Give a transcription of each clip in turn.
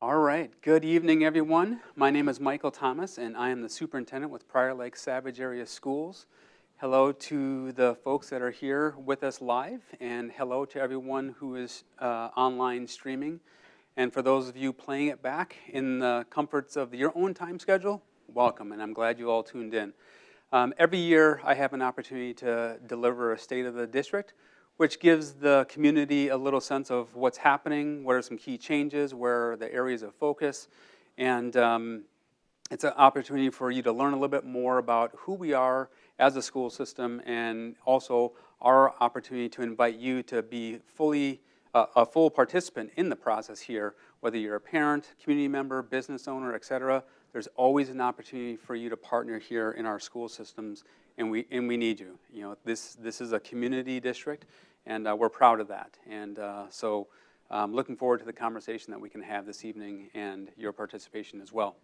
All right, good evening, everyone. My name is Michael Thomas, and I am the superintendent with Prior Lake Savage Area Schools. Hello to the folks that are here with us live, and hello to everyone who is online streaming. And for those of you playing it back in the comforts of your own time schedule, welcome, and I'm glad you all tuned in. Every year, I have an opportunity to deliver a state of the district, which gives the community a little sense of what's happening, what are some key changes, where are the areas of focus, and it's an opportunity for you to learn a little bit more about who we are as a school system, and also our opportunity to invite you to be a full participant in the process here, whether you're a parent, community member, business owner, etc. There's always an opportunity for you to partner here in our school systems, and we need you. You know, this is a community district, and we're proud of that. And so looking forward to the conversation that we can have this evening and your participation as well.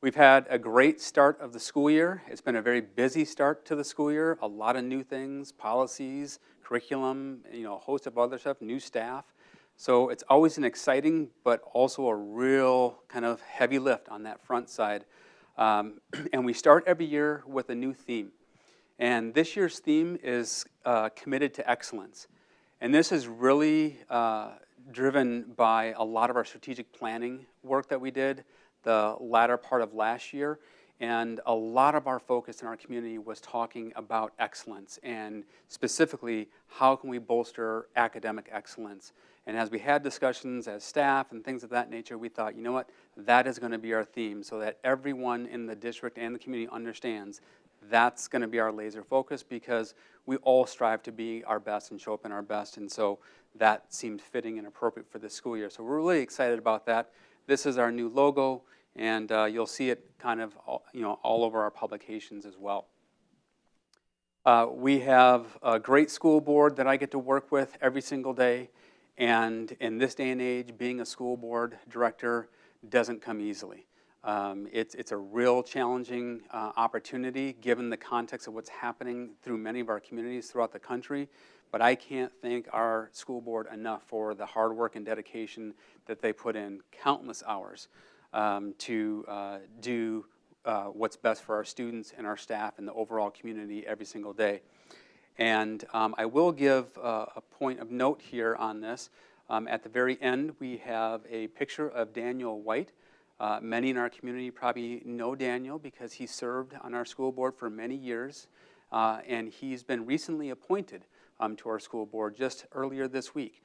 We've had a great start of the school year. It's been a very busy start to the school year. A lot of new things, policies, curriculum, a host of other stuff, new staff. So it's always an exciting, but also a real kind of heavy lift on that front side. And we start every year with a new theme. And this year's theme is committed to excellence. And this is really driven by a lot of our strategic planning work that we did the latter part of last year. And a lot of our focus in our community was talking about excellence, and specifically, how can we bolster academic excellence? And as we had discussions as staff and things of that nature, we thought, you know what, that is going to be our theme, so that everyone in the district and the community understands that's going to be our laser focus, because we all strive to be our best and show up in our best. And so that seemed fitting and appropriate for this school year. So we're really excited about that. This is our new logo, and you'll see it kind of all over our publications as well. We have a great school board that I get to work with every single day, and in this day and age, being a school board director doesn't come easily. It's a real challenging opportunity given the context of what's happening through many of our communities throughout the country. But I can't thank our school board enough for the hard work and dedication that they put in countless hours to do what's best for our students and our staff and the overall community every single day. And I will give a point of note here on this. At the very end, we have a picture of Daniel White. Many in our community probably know Daniel because he served on our school board for many years, and he's been recently appointed to our school board just earlier this week.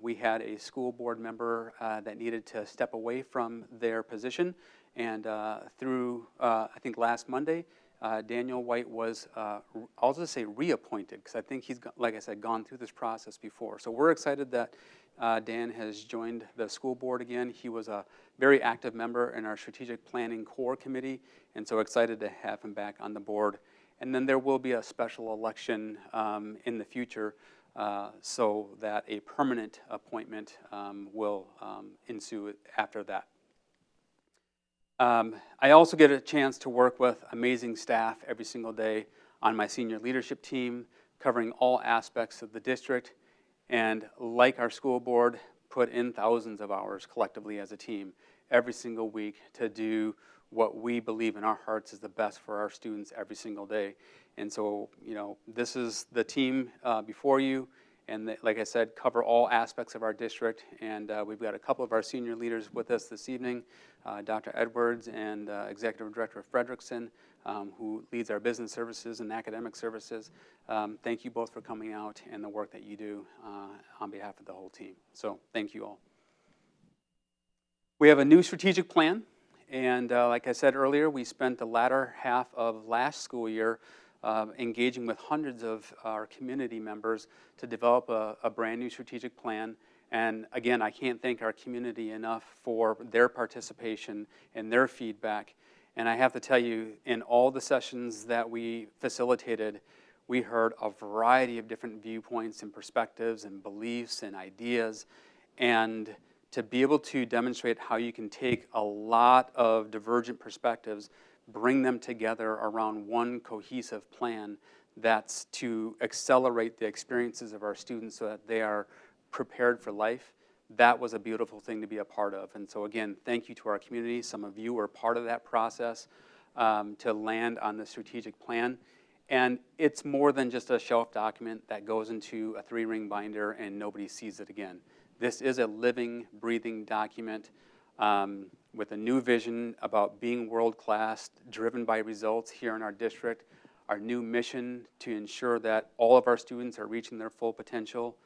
We had a school board member that needed to step away from their position, and through, I think last Monday, Daniel White was, I'll just say reappointed, because I think he's, like I said, gone through this process before. So we're excited that Dan has joined the school board again. He was a very active member in our strategic planning core committee, and so excited to have him back on the board. And then there will be a special election in the future so that a permanent appointment will ensue after that. I also get a chance to work with amazing staff every single day on my senior leadership team, covering all aspects of the district, and like our school board, put in thousands of hours collectively as a team every single week to do what we believe in our hearts is the best for our students every single day. And so, this is the team before you, and like I said, cover all aspects of our district. And we've got a couple of our senior leaders with us this evening, Dr. Edwards and Executive Director Fredrickson, who leads our business services and academic services. Thank you both for coming out and the work that you do on behalf of the whole team. So thank you all. We have a new strategic plan. And like I said earlier, we spent the latter half of last school year engaging with hundreds of our community members to develop a brand new strategic plan. And again, I can't thank our community enough for their participation and their feedback. And I have to tell you, in all the sessions that we facilitated, we heard a variety of different viewpoints and perspectives and beliefs and ideas. And to be able to demonstrate how you can take a lot of divergent perspectives, bring them together around one cohesive plan that's to accelerate the experiences of our students so that they are prepared for life, that was a beautiful thing to be a part of. And so again, thank you to our community. Some of you were part of that process to land on the strategic plan. And it's more than just a shelf document that goes into a 3-ring binder and nobody sees it again. This is a living, breathing document with a new vision about being world-class, driven by results here in our district, our new mission to ensure that all of our students are reaching their full potential,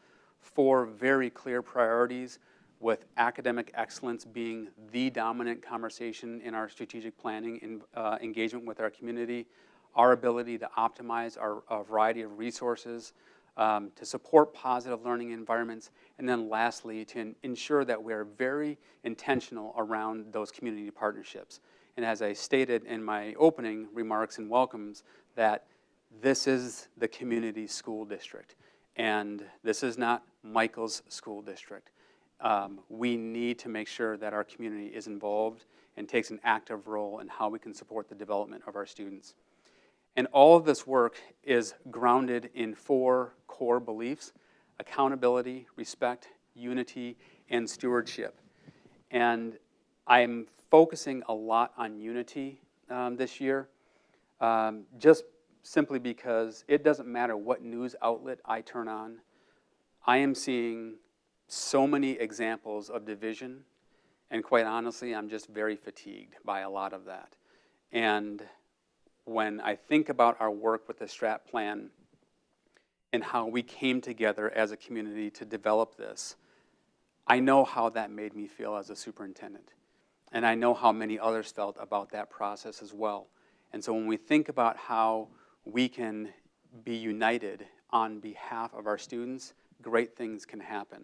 4 very clear priorities, with academic excellence being the dominant conversation in our strategic planning and engagement with our community, our ability to optimize a variety of resources to support positive learning environments, and then lastly, to ensure that we are very intentional around those community partnerships. And as I stated in my opening remarks and welcomes, that this is the community school district, and this is not Michael's school district. We need to make sure that our community is involved and takes an active role in how we can support the development of our students. And all of this work is grounded in 4 core beliefs: accountability, respect, unity, and stewardship. And I'm focusing a lot on unity this year, just simply because it doesn't matter what news outlet I turn on. I am seeing so many examples of division, and quite honestly, I'm just very fatigued by a lot of that. And when I think about our work with the Strat Plan and how we came together as a community to develop this, I know how that made me feel as a superintendent. And I know how many others felt about that process as well. And so when we think about how we can be united on behalf of our students, great things can happen.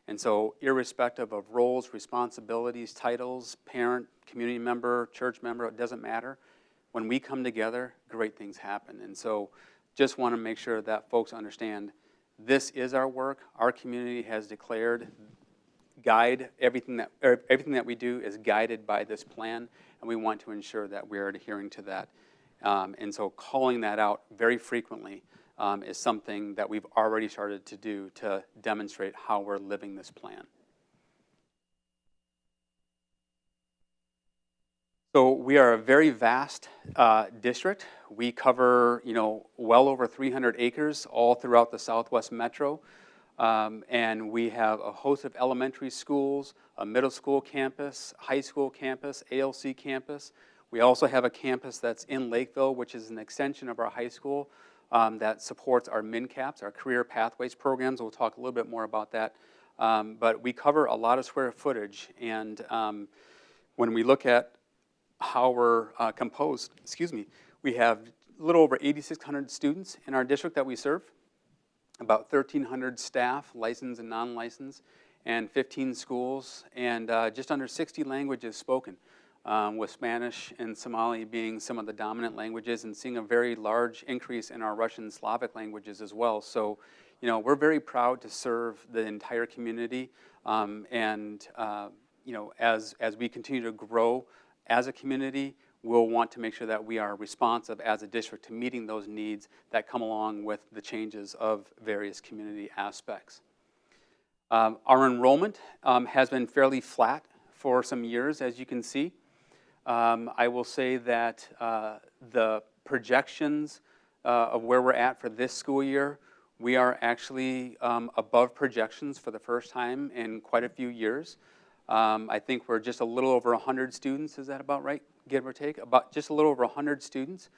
And so irrespective of roles, responsibilities, titles, parent, community member, church member, it doesn't matter. When we come together, great things happen. And so just want to make sure that folks understand this is our work. Our community has declared everything that we do is guided by this plan, and we want to ensure that we're adhering to that. And so calling that out very frequently is something that we've already started to do to demonstrate how we're living this plan. So we are a very vast district. We cover, well over 300 acres all throughout the Southwest Metro. And we have a host of elementary schools, a middle school campus, high school campus, ALC campus. We also have a campus that's in Lakeville, which is an extension of our high school that supports our MinCaps, our career pathways programs. We'll talk a little bit more about that. But we cover a lot of square footage. And when we look at how we're composed, we have a little over 8,600 students in our district that we serve, about 1,300 staff, licensed and non-licensed, and 15 schools, and just under 60 languages spoken, with Spanish and Somali being some of the dominant languages, and seeing a very large increase in our Russian and Slavic languages as well. So, we're very proud to serve the entire community, and as we continue to grow as a community, we'll want to make sure that we are responsive as a district to meeting those needs that come along with the changes of various community aspects. Our enrollment has been fairly flat for some years, as you can see. I will say that the projections of where we're at for this school year, we are actually above projections for the first time in quite a few years. I think we're just a little over 100 students, is that about right, give or take? About just a little over 100 students,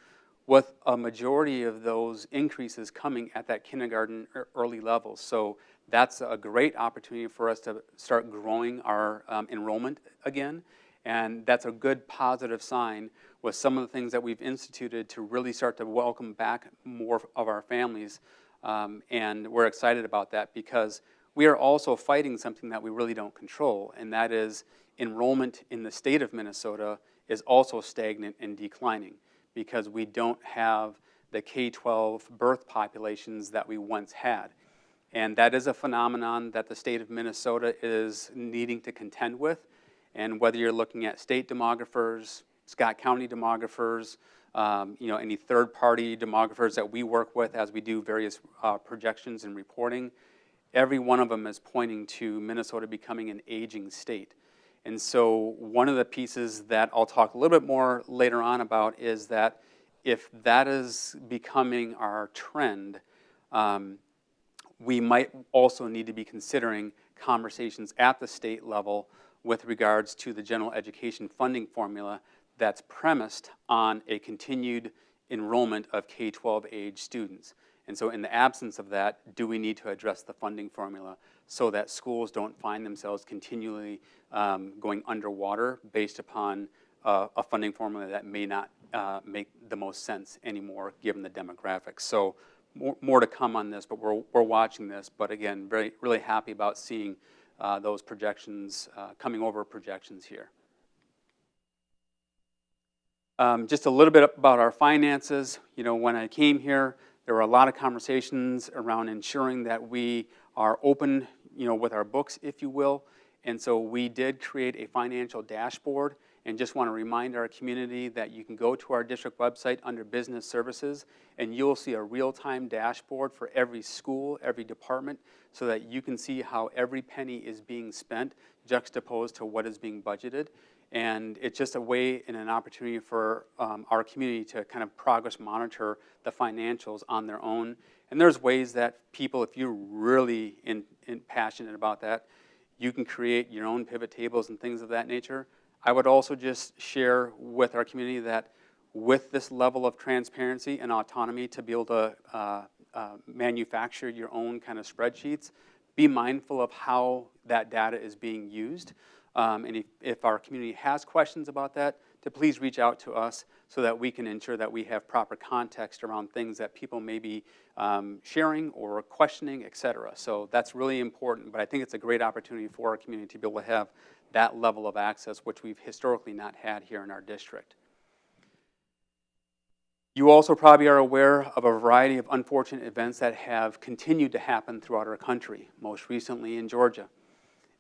with a majority of those increases coming at that kindergarten early level. So that's a great opportunity for us to start growing our enrollment again, and that's a good positive sign with some of the things that we've instituted to really start to welcome back more of our families, and we're excited about that because we are also fighting something that we really don't control, and that is enrollment in the state of Minnesota is also stagnant and declining because we don't have the K-12 birth populations that we once had. And that is a phenomenon that the state of Minnesota is needing to contend with. And whether you're looking at state demographers, Scott County demographers, any third-party demographers that we work with as we do various projections and reporting, every one of them is pointing to Minnesota becoming an aging state. And so one of the pieces that I'll talk a little bit more later on about is that if that is becoming our trend, we might also need to be considering conversations at the state level with regards to the general education funding formula that's premised on a continued enrollment of K-12 age students. And so in the absence of that, do we need to address the funding formula so that schools don't find themselves continually going underwater based upon a funding formula that may not make the most sense anymore given the demographics. So more to come on this, but we're watching this. But again, really happy about seeing those projections, coming over projections here. Just a little bit about our finances. You know, when I came here, there were a lot of conversations around ensuring that we are open, you know, with our books, if you will. And so we did create a financial dashboard, and just want to remind our community that you can go to our district website under business services, and you'll see a real-time dashboard for every school, every department, so that you can see how every penny is being spent juxtaposed to what is being budgeted. And it's just a way and an opportunity for our community to kind of progress monitor the financials on their own. And there's ways that people, if you're really passionate about that, you can create your own pivot tables and things of that nature. I would also just share with our community that with this level of transparency and autonomy to be able to manufacture your own kind of spreadsheets, be mindful of how that data is being used. And if our community has questions about that, to please reach out to us so that we can ensure that we have proper context around things that people may be sharing or questioning, et cetera. So that's really important, but I think it's a great opportunity for our community to be able to have that level of access, which we've historically not had here in our district. You also probably are aware of a variety of unfortunate events that have continued to happen throughout our country, most recently in Georgia.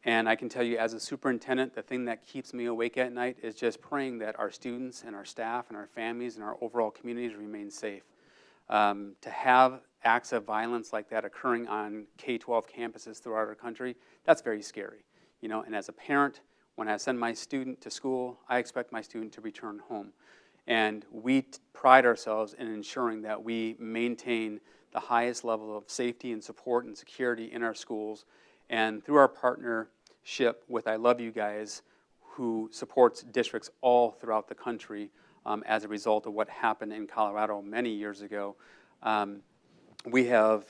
And I can tell you as a superintendent, the thing that keeps me awake at night is just praying that our students and our staff and our families and our overall communities remain safe. To have acts of violence like that occurring on K-12 campuses throughout our country, that's very scary. You know, and as a parent, when I send my student to school, I expect my student to return home. And we pride ourselves in ensuring that we maintain the highest level of safety and support and security in our schools. And through our partnership with I Love You Guys, who supports districts all throughout the country as a result of what happened in Colorado many years ago, we have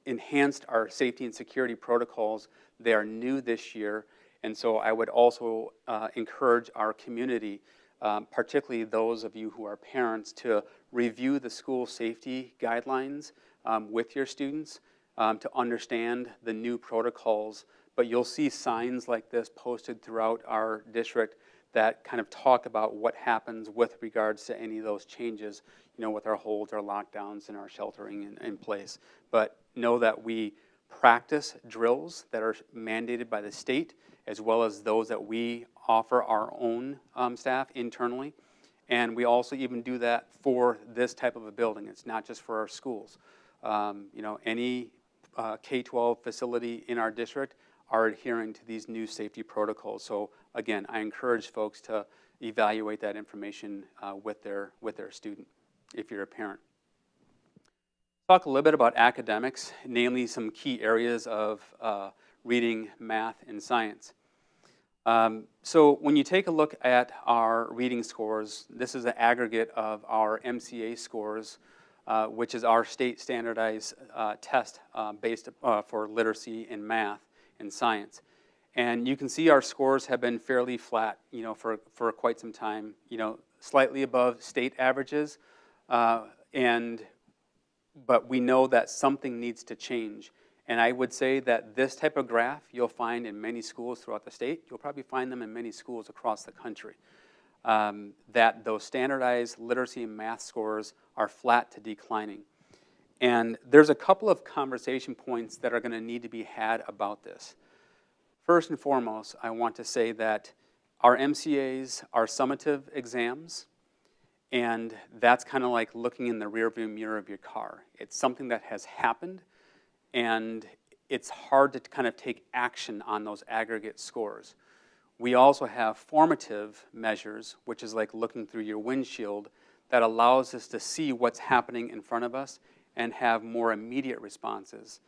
enhanced our safety and security protocols. They are new this year, and so I would also encourage our community, particularly those of you who are parents, to review the school safety guidelines with your students to understand the new protocols. But you'll see signs like this posted throughout our district that kind of talk about what happens with regards to any of those changes, you know, with our holds, our lockdowns, and our sheltering in place. But know that we practice drills that are mandated by the state, as well as those that we offer our own staff internally. And we also even do that for this type of a building. It's not just for our schools. You know, any K-12 facility in our district are adhering to these new safety protocols. So again, I encourage folks to evaluate that information with their student, if you're a parent. Talk a little bit about academics, namely some key areas of reading, math, and science. So when you take a look at our reading scores, this is an aggregate of our MCA scores, which is our state standardized test based for literacy in math and science. And you can see our scores have been fairly flat, you know, for quite some time, you know, slightly above state averages, but we know that something needs to change. And I would say that this type of graph you'll find in many schools throughout the state. You'll probably find them in many schools across the country. That those standardized literacy and math scores are flat to declining. And there's a couple of conversation points that are going to need to be had about this. First and foremost, I want to say that our MCAs are summative exams, and that's kind of like looking in the rearview mirror of your car. It's something that has happened, and it's hard to kind of take action on those aggregate scores. We also have formative measures, which is like looking through your windshield, that allows us to see what's happening in front of us and have more immediate responses.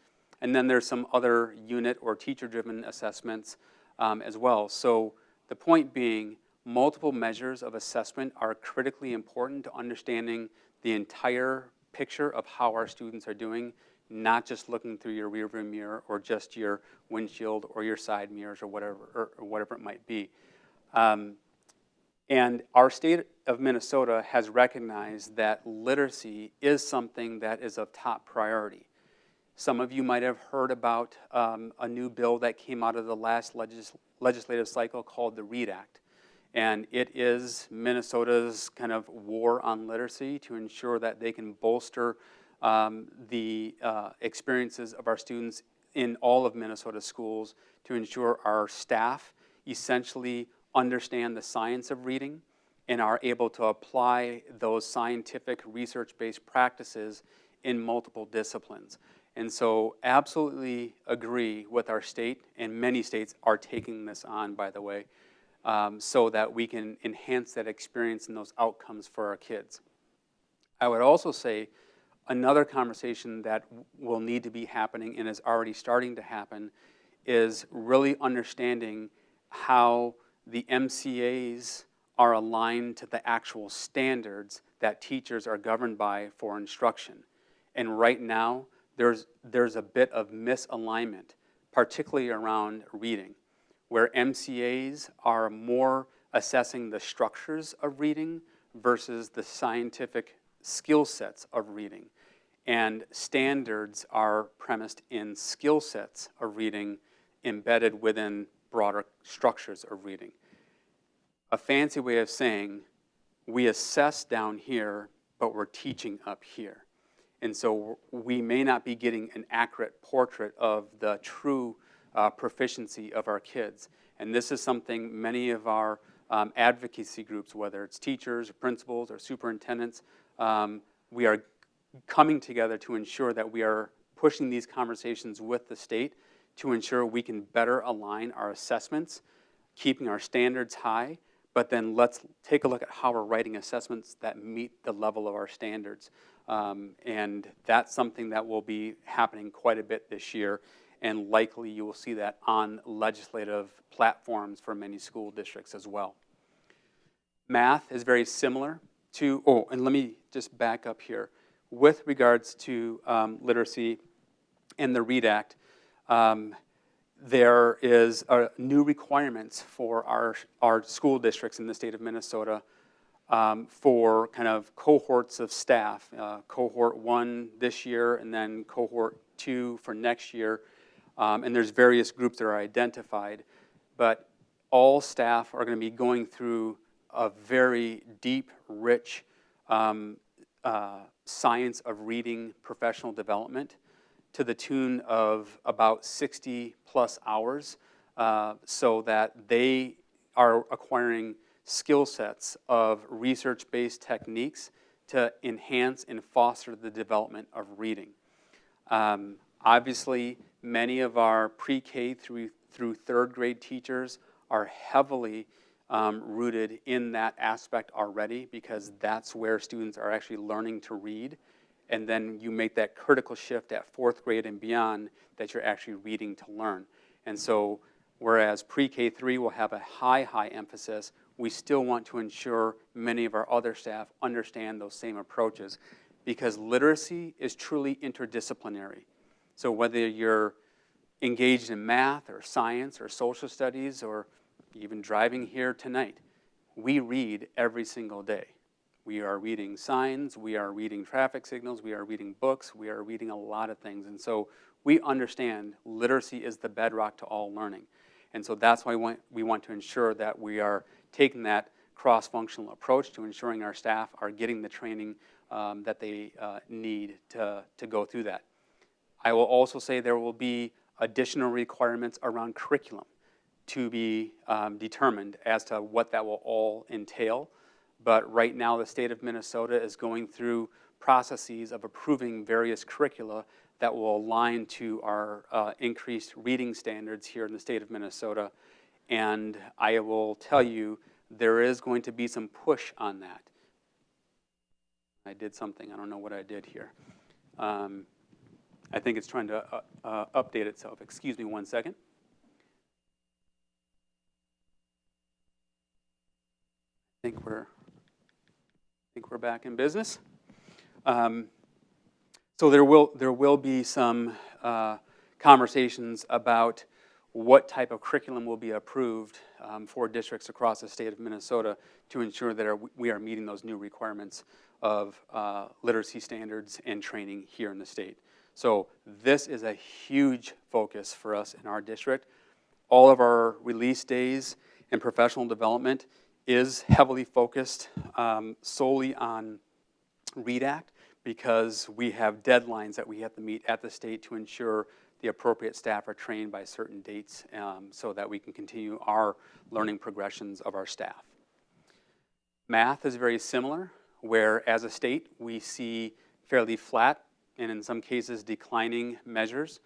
And then there's some other unit or teacher-driven assessments as well. So the point being, multiple measures of assessment are critically important to understanding the entire picture of how our students are doing, not just looking through your rearview mirror or just your windshield or your side mirrors or whatever it might be. And our state of Minnesota has recognized that literacy is something that is of top priority. Some of you might have heard about a new bill that came out of the last legislative cycle called the READ Act. And it is Minnesota's kind of war on literacy to ensure that they can bolster the experiences of our students in all of Minnesota's schools, to ensure our staff essentially understand the science of reading and are able to apply those scientific research-based practices in multiple disciplines. And so absolutely agree with our state, and many states are taking this on, by the way, so that we can enhance that experience and those outcomes for our kids. I would also say another conversation that will need to be happening and is already starting to happen is really understanding how the MCAs are aligned to the actual standards that teachers are governed by for instruction. And right now, there's a bit of misalignment, particularly around reading, where MCAs are more assessing the structures of reading versus the scientific skill sets of reading. And standards are premised in skill sets of reading embedded within broader structures of reading. A fancy way of saying, we assess down here, but we're teaching up here. And so we may not be getting an accurate portrait of the true proficiency of our kids. And this is something many of our advocacy groups, whether it's teachers, or principals, or superintendents, we are coming together to ensure that we are pushing these conversations with the state to ensure we can better align our assessments, keeping our standards high, but then let's take a look at how we're writing assessments that meet the level of our standards. And that's something that will be happening quite a bit this year, and likely you will see that on legislative platforms for many school districts as well. Math is very similar to, oh, and let me just back up here. With regards to literacy and the READ Act, there is new requirements for our school districts in the state of Minnesota for kind of cohorts of staff, cohort 1 this year and then cohort 2 for next year. And there's various groups that are identified, but all staff are going to be going through a very deep, rich science of reading professional development to the tune of about 60 plus hours, so that they are acquiring skill sets of research-based techniques to enhance and foster the development of reading. Obviously, many of our pre-K through third grade teachers are heavily rooted in that aspect already, because that's where students are actually learning to read. And then you make that critical shift at fourth grade and beyond that you're actually reading to learn. And so whereas pre-K3 will have a high emphasis, we still want to ensure many of our other staff understand those same approaches, because literacy is truly interdisciplinary. So whether you're engaged in math or science or social studies or even driving here tonight, we read every single day. We are reading signs, we are reading traffic signals, we are reading books, we are reading a lot of things. And so we understand literacy is the bedrock to all learning. And so that's why we want to ensure that we are taking that cross-functional approach to ensuring our staff are getting the training that they need to go through that. I will also say there will be additional requirements around curriculum to be determined as to what that will all entail. But right now the state of Minnesota is going through processes of approving various curricula that will align to our increased reading standards here in the state of Minnesota. And I will tell you, there is going to be some push on that. I did something, I don't know what I did here. I think it's trying to update itself. Excuse me one second. I think we're back in business. So there will be some conversations about what type of curriculum will be approved for districts across the state of Minnesota to ensure that we are meeting those new requirements of literacy standards and training here in the state. So this is a huge focus for us in our district. All of our release days and professional development is heavily focused solely on READ Act, because we have deadlines that we have to meet at the state to ensure the appropriate staff are trained by certain dates so that we can continue our learning progressions of our staff. Math is very similar, where as a state we see fairly flat and in some cases declining measures.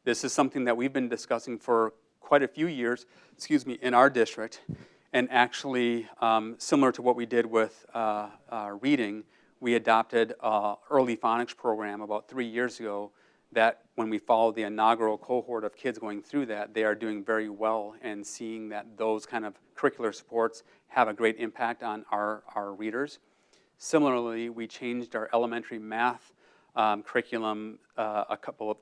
This is something that we've been discussing for quite a few years, in our district, and actually similar to what we did with reading, we adopted an early phonics program about 3 years ago that when we followed the inaugural cohort of kids going through that, they are doing very well and seeing that those kind of curricular supports have a great impact on our readers. Similarly, we changed our elementary math curriculum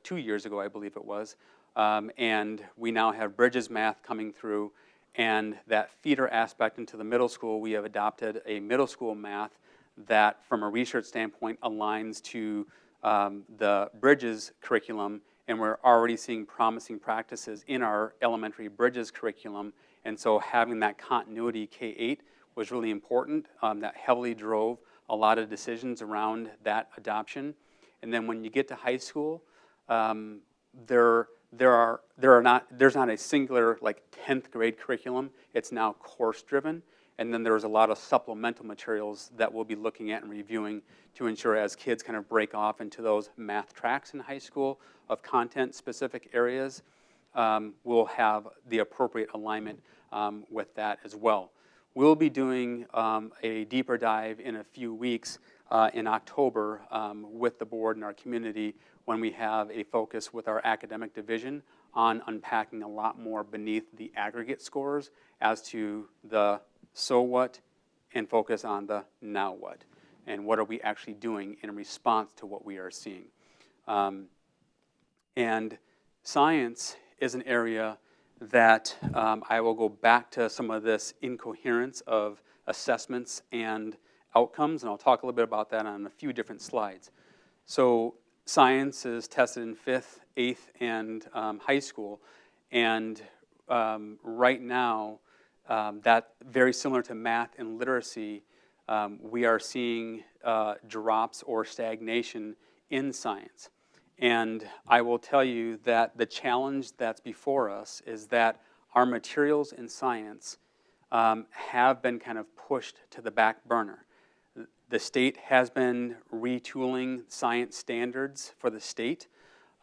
2 years ago, I believe it was, and we now have Bridges Math coming through, and that feeder aspect into the middle school, we have adopted a middle school math that from a research standpoint aligns to the Bridges curriculum, and we're already seeing promising practices in our elementary Bridges curriculum, and so having that continuity K-8 was really important. That heavily drove a lot of decisions around that adoption. And then when you get to high school, there's not a singular like 10th grade curriculum. It's now course driven. And then there's a lot of supplemental materials that we'll be looking at and reviewing to ensure as kids kind of break off into those math tracks in high school of content specific areas, we'll have the appropriate alignment with that as well. We'll be doing a deeper dive in a few weeks in October with the board and our community when we have a focus with our academic division on unpacking a lot more beneath the aggregate scores as to the so what and focus on the now what and what are we actually doing in response to what we are seeing. And science is an area that I will go back to some of this incoherence of assessments and outcomes, and I'll talk a little bit about that on a few different slides. So science is tested in 5th, 8th, and high school, and right now, that very similar to math and literacy, we are seeing drops or stagnation in science. And I will tell you that the challenge that's before us is that our materials in science have been kind of pushed to the back burner. The state has been retooling science standards for the state,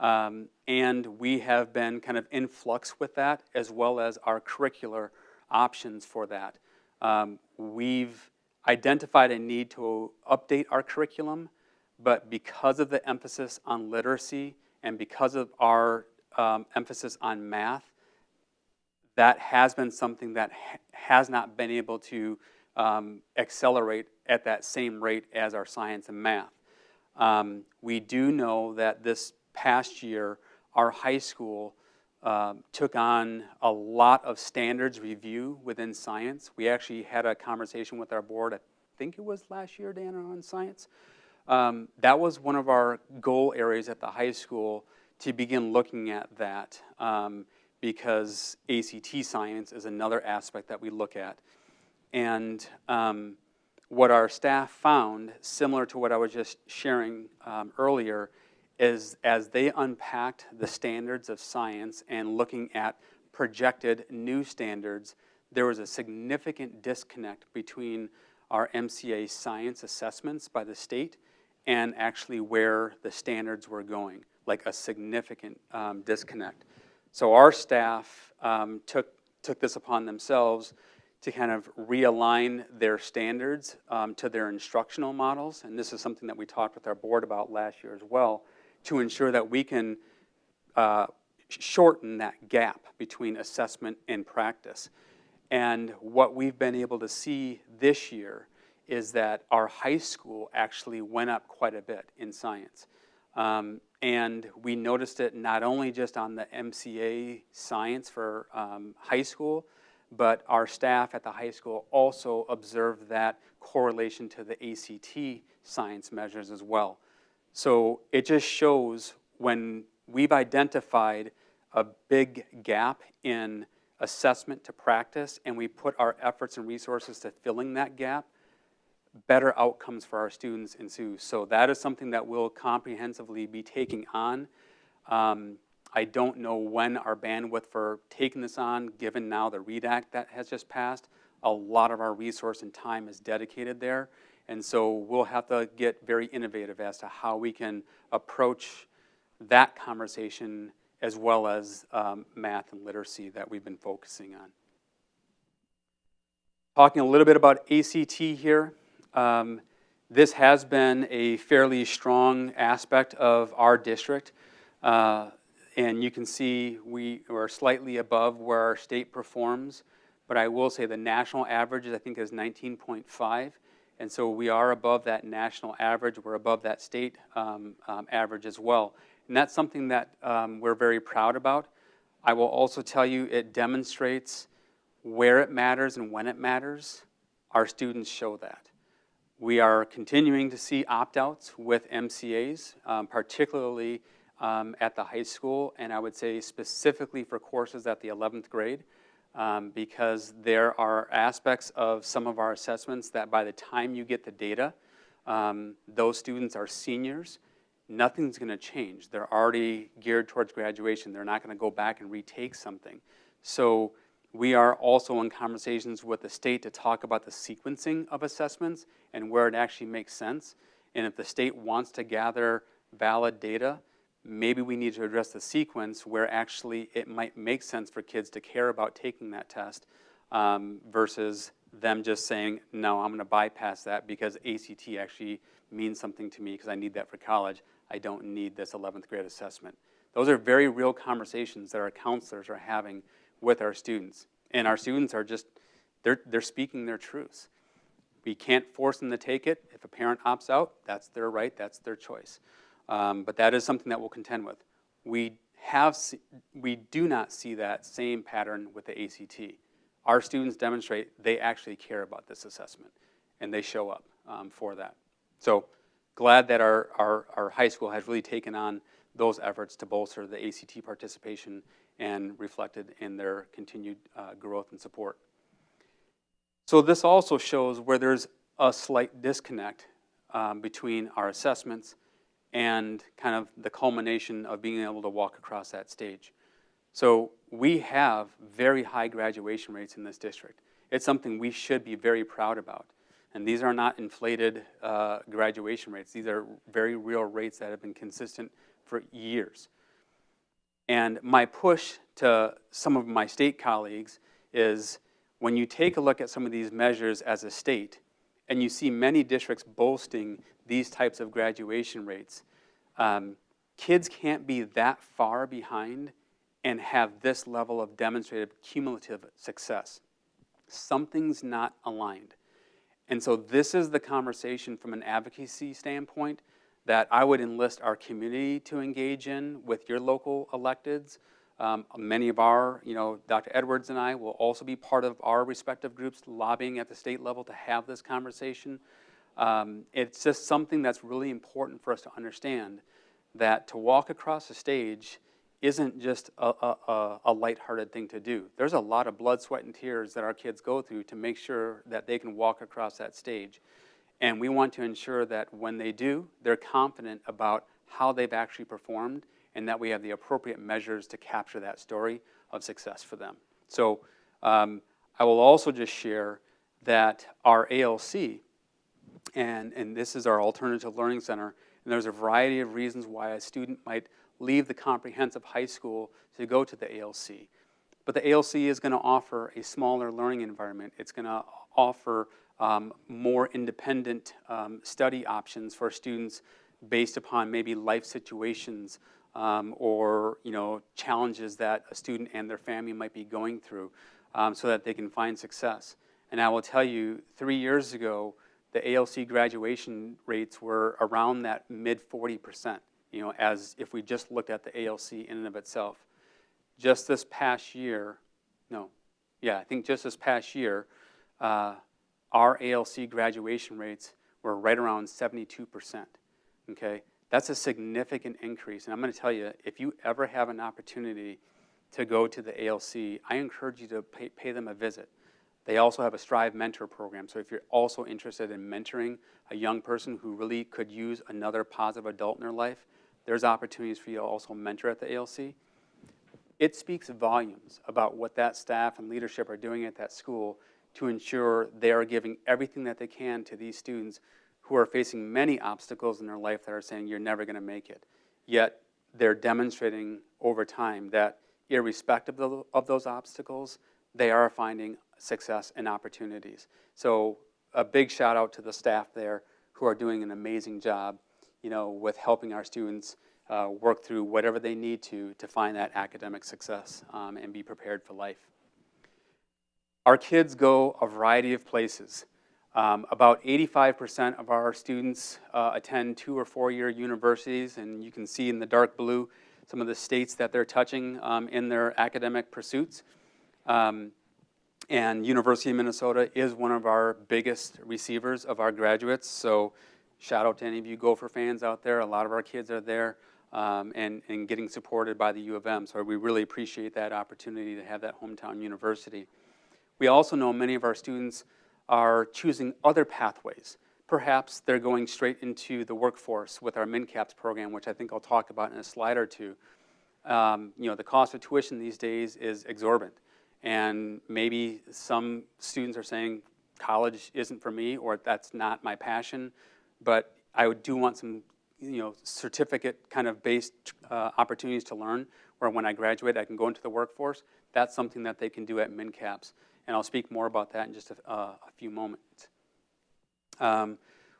and we have been kind of in flux with that, as well as our curricular options for that. We've identified a need to update our curriculum, but because of the emphasis on literacy and because of our emphasis on math, that has been something that has not been able to accelerate at that same rate as our science and math. We do know that this past year, our high school took on a lot of standards review within science. We actually had a conversation with our board, I think it was last year, Dana, on science. That was one of our goal areas at the high school to begin looking at that because ACT science is another aspect that we look at. And what our staff found, similar to what I was just sharing earlier, is as they unpacked the standards of science and looking at projected new standards, there was a significant disconnect between our MCA science assessments by the state and actually where the standards were going, like a significant disconnect. So our staff took this upon themselves to kind of realign their standards to their instructional models, and this is something that we talked with our board about last year as well, to ensure that we can shorten that gap between assessment and practice. And what we've been able to see this year is that our high school actually went up quite a bit in science. And we noticed it not only just on the MCA science for high school, but our staff at the high school also observed that correlation to the ACT science measures as well. So it just shows when we've identified a big gap in assessment to practice and we put our efforts and resources to filling that gap, better outcomes for our students ensue. So that is something that we'll comprehensively be taking on. I don't know when our bandwidth for taking this on, given now the READ Act that has just passed. A lot of our resource and time is dedicated there. And so we'll have to get very innovative as to how we can approach that conversation as well as math and literacy that we've been focusing on. Talking a little bit about ACT here. This has been a fairly strong aspect of our district. And you can see we are slightly above where our state performs. But I will say the national average, I think, is 19.5. And so we are above that national average. We're above that state average as well. And that's something that we're very proud about. I will also tell you it demonstrates where it matters and when it matters. Our students show that. We are continuing to see opt-outs with MCAs, particularly at the high school, and I would say specifically for courses at the 11th grade, because there are aspects of some of our assessments that by the time you get the data, those students are seniors. Nothing's going to change. They're already geared towards graduation. They're not going to go back and retake something. So we are also in conversations with the state to talk about the sequencing of assessments and where it actually makes sense. And if the state wants to gather valid data, maybe we need to address the sequence where actually it might make sense for kids to care about taking that test versus them just saying, no, I'm going to bypass that because ACT actually means something to me because I need that for college. I don't need this 11th grade assessment. Those are very real conversations that our counselors are having with our students. And our students are just, they're speaking their truths. We can't force them to take it. If a parent opts out, that's their right, that's their choice. But that is something that we'll contend with. We do not see that same pattern with the ACT. Our students demonstrate they actually care about this assessment, and they show up for that. So glad that our high school has really taken on those efforts to bolster the ACT participation and reflected in their continued growth and support. So this also shows where there's a slight disconnect between our assessments and kind of the culmination of being able to walk across that stage. So we have very high graduation rates in this district. It's something we should be very proud about. And these are not inflated graduation rates. These are very real rates that have been consistent for years. And my push to some of my state colleagues is when you take a look at some of these measures as a state, and you see many districts boasting these types of graduation rates, kids can't be that far behind and have this level of demonstrated cumulative success. Something's not aligned. And so this is the conversation from an advocacy standpoint that I would enlist our community to engage in with your local electeds. Many of our, Dr. Edwards and I will also be part of our respective groups lobbying at the state level to have this conversation. It's just something that's really important for us to understand, that to walk across the stage isn't just a lighthearted thing to do. There's a lot of blood, sweat, and tears that our kids go through to make sure that they can walk across that stage. And we want to ensure that when they do, they're confident about how they've actually performed and that we have the appropriate measures to capture that story of success for them. So I will also just share that our ALC And this is our Alternative Learning Center. And there's a variety of reasons why a student might leave the comprehensive high school to go to the ALC. But the ALC is going to offer a smaller learning environment. It's going to offer more independent study options for students based upon maybe life situations or challenges that a student and their family might be going through so that they can find success. And I will tell you, 3 years ago, the ALC graduation rates were around that mid 40%, as if we just looked at the ALC in and of itself. Just this past year, I think just this past year, our ALC graduation rates were right around 72%, okay? That's a significant increase, and I'm going to tell you, if you ever have an opportunity to go to the ALC, I encourage you to pay them a visit. They also have a Strive Mentor program, so if you're also interested in mentoring a young person who really could use another positive adult in their life, there's opportunities for you to also mentor at the ALC. It speaks volumes about what that staff and leadership are doing at that school to ensure they are giving everything that they can to these students who are facing many obstacles in their life that are saying you're never going to make it. Yet they're demonstrating over time that irrespective of those obstacles, they are finding success and opportunities. So a big shout out to the staff there who are doing an amazing job, with helping our students work through whatever they need to find that academic success and be prepared for life. Our kids go a variety of places. About 85% of our students attend 2- or 4-year universities, and you can see in the dark blue some of the states that they're touching in their academic pursuits. And University of Minnesota is one of our biggest receivers of our graduates, so shout out to any of you Gopher fans out there. A lot of our kids are there and getting supported by the U of M, so we really appreciate that opportunity to have that hometown university. We also know many of our students are choosing other pathways. Perhaps they're going straight into the workforce with our MinCaps program, which I think I'll talk about in a slide or two. The cost of tuition these days is exorbitant. And maybe some students are saying, college isn't for me, or that's not my passion, but I do want some certificate kind of based opportunities to learn, where when I graduate I can go into the workforce. That's something that they can do at MinCaps. And I'll speak more about that in just a few moments.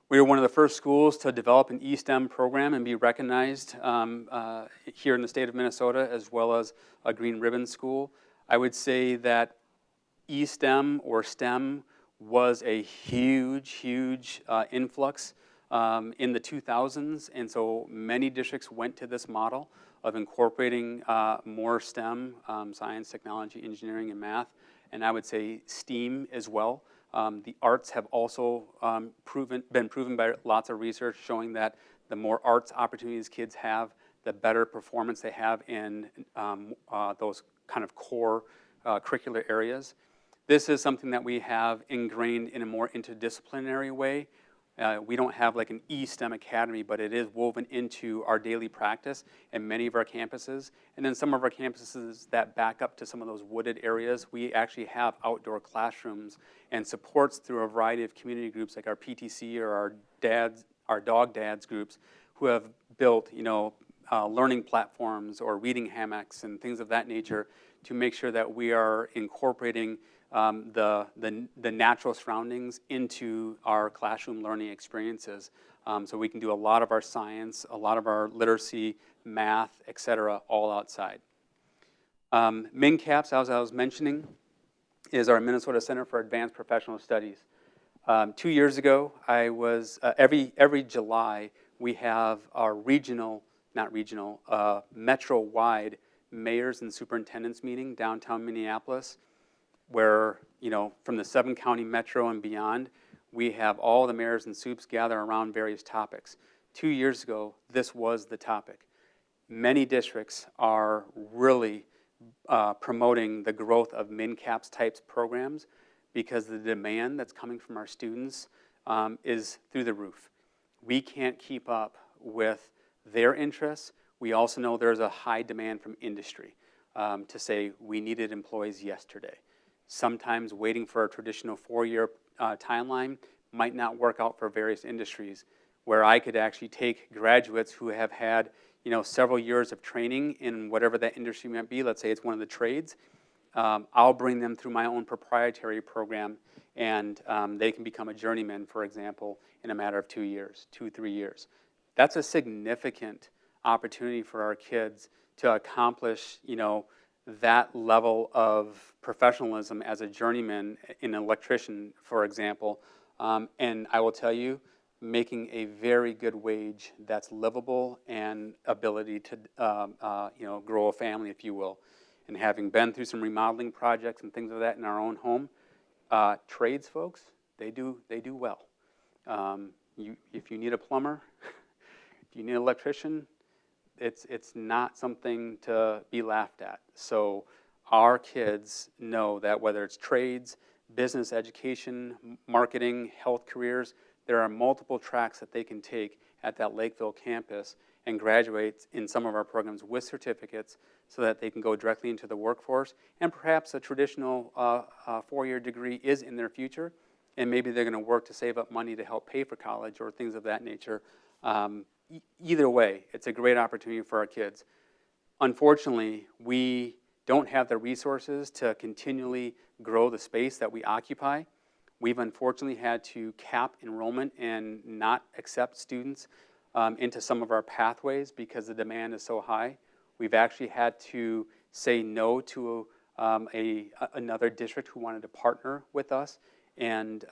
We were one of the first schools to develop an eSTEM program and be recognized here in the state of Minnesota, as well as a Green Ribbon School. I would say that eSTEM or STEM was a huge influx in the 2000s, and so many districts went to this model of incorporating more STEM, science, technology, engineering, and math, and I would say STEAM as well. The arts have also been proven by lots of research showing that the more arts opportunities kids have, the better performance they have in those kind of core curricular areas. This is something that we have ingrained in a more interdisciplinary way. We don't have like an eSTEM academy, but it is woven into our daily practice in many of our campuses. And then some of our campuses that back up to some of those wooded areas, we actually have outdoor classrooms and supports through a variety of community groups like our PTC or our Dog Dads groups, who have built learning platforms or reading hammocks and things of that nature to make sure that we are incorporating the natural surroundings into our classroom learning experiences. So we can do a lot of our science, a lot of our literacy, math, etc., all outside. MinCaps, as I was mentioning, is our Minnesota Center for Advanced Professional Studies. 2 years ago, I was, every July, we have our metro-wide mayors and superintendents meeting downtown Minneapolis, where, from the 7-county metro and beyond, we have all the mayors and supes gather around various topics. 2 years ago, this was the topic. Many districts are really promoting the growth of MinCaps types programs because the demand that's coming from our students is through the roof. We can't keep up with their interests. We also know there's a high demand from industry to say we needed employees yesterday. Sometimes waiting for a traditional 4-year timeline might not work out for various industries, where I could actually take graduates who have had, several years of training in whatever that industry might be. Let's say it's one of the trades. I'll bring them through my own proprietary program, and they can become a journeyman, for example, in a matter of 2 years, 3 years. That's a significant opportunity for our kids to accomplish, that level of professionalism as a journeyman, an electrician, for example. And I will tell you, making a very good wage that's livable and ability to, grow a family, if you will. And having been through some remodeling projects and things of that in our own home, trades folks, they do well. If you need a plumber, if you need an electrician, it's not something to be laughed at. So our kids know that whether it's trades, business, education, marketing, health careers, there are multiple tracks that they can take at that Lakeville campus and graduate in some of our programs with certificates so that they can go directly into the workforce. And perhaps a traditional 4-year degree is in their future, and maybe they're going to work to save up money to help pay for college or things of that nature. Either way, it's a great opportunity for our kids. Unfortunately, we don't have the resources to continually grow the space that we occupy. We've unfortunately had to cap enrollment and not accept students into some of our pathways because the demand is so high. We've actually had to say no to another district who wanted to partner with us and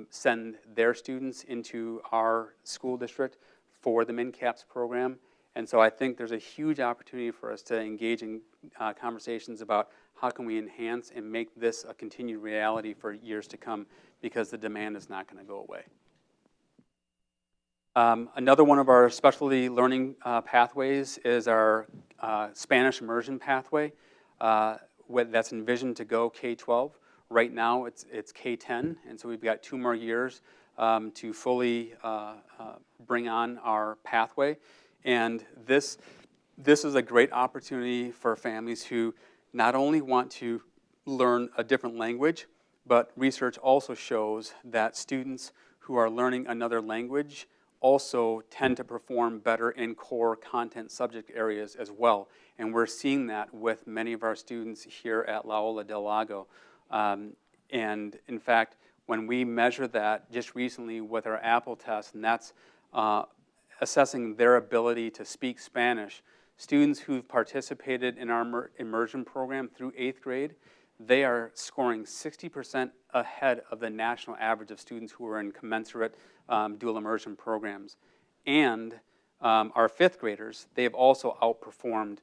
send their students into our school district for the MinCaps program. And so I think there's a huge opportunity for us to engage in conversations about how can we enhance and make this a continued reality for years to come, because the demand is not going to go away. Another one of our specialty learning pathways is our Spanish immersion pathway that's envisioned to go K-12. Right now it's K-10, and so we've got 2 more years to fully bring on our pathway. And this is a great opportunity for families who not only want to learn a different language, but research also shows that students who are learning another language also tend to perform better in core content subject areas as well. And we're seeing that with many of our students here at La Ola del Lago. And in fact, when we measure that just recently with our Apple test, and that's assessing their ability to speak Spanish, students who've participated in our immersion program through 8th grade, they are scoring 60% ahead of the national average of students who are in commensurate dual immersion programs. And our 5th graders, they've also outperformed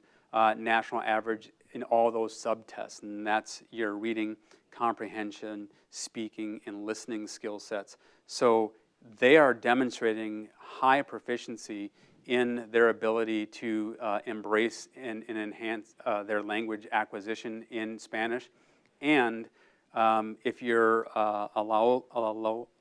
national average in all those subtests, and that's your reading, comprehension, speaking, and listening skill sets. So they are demonstrating high proficiency in their ability to embrace and enhance their language acquisition in Spanish. And if you're a La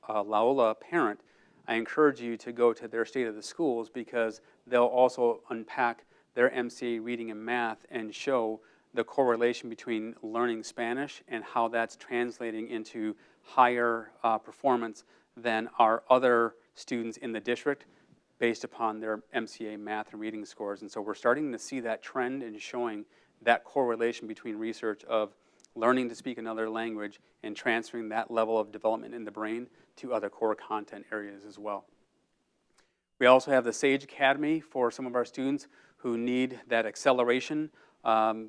Ola parent, I encourage you to go to their State of the Schools, because they'll also unpack their MCA reading and math and show the correlation between learning Spanish and how that's translating into higher performance than our other students in the district based upon their MCA math and reading scores. And so we're starting to see that trend and showing that correlation between research of learning to speak another language and transferring that level of development in the brain to other core content areas as well. We also have the SAGE Academy for some of our students who need that acceleration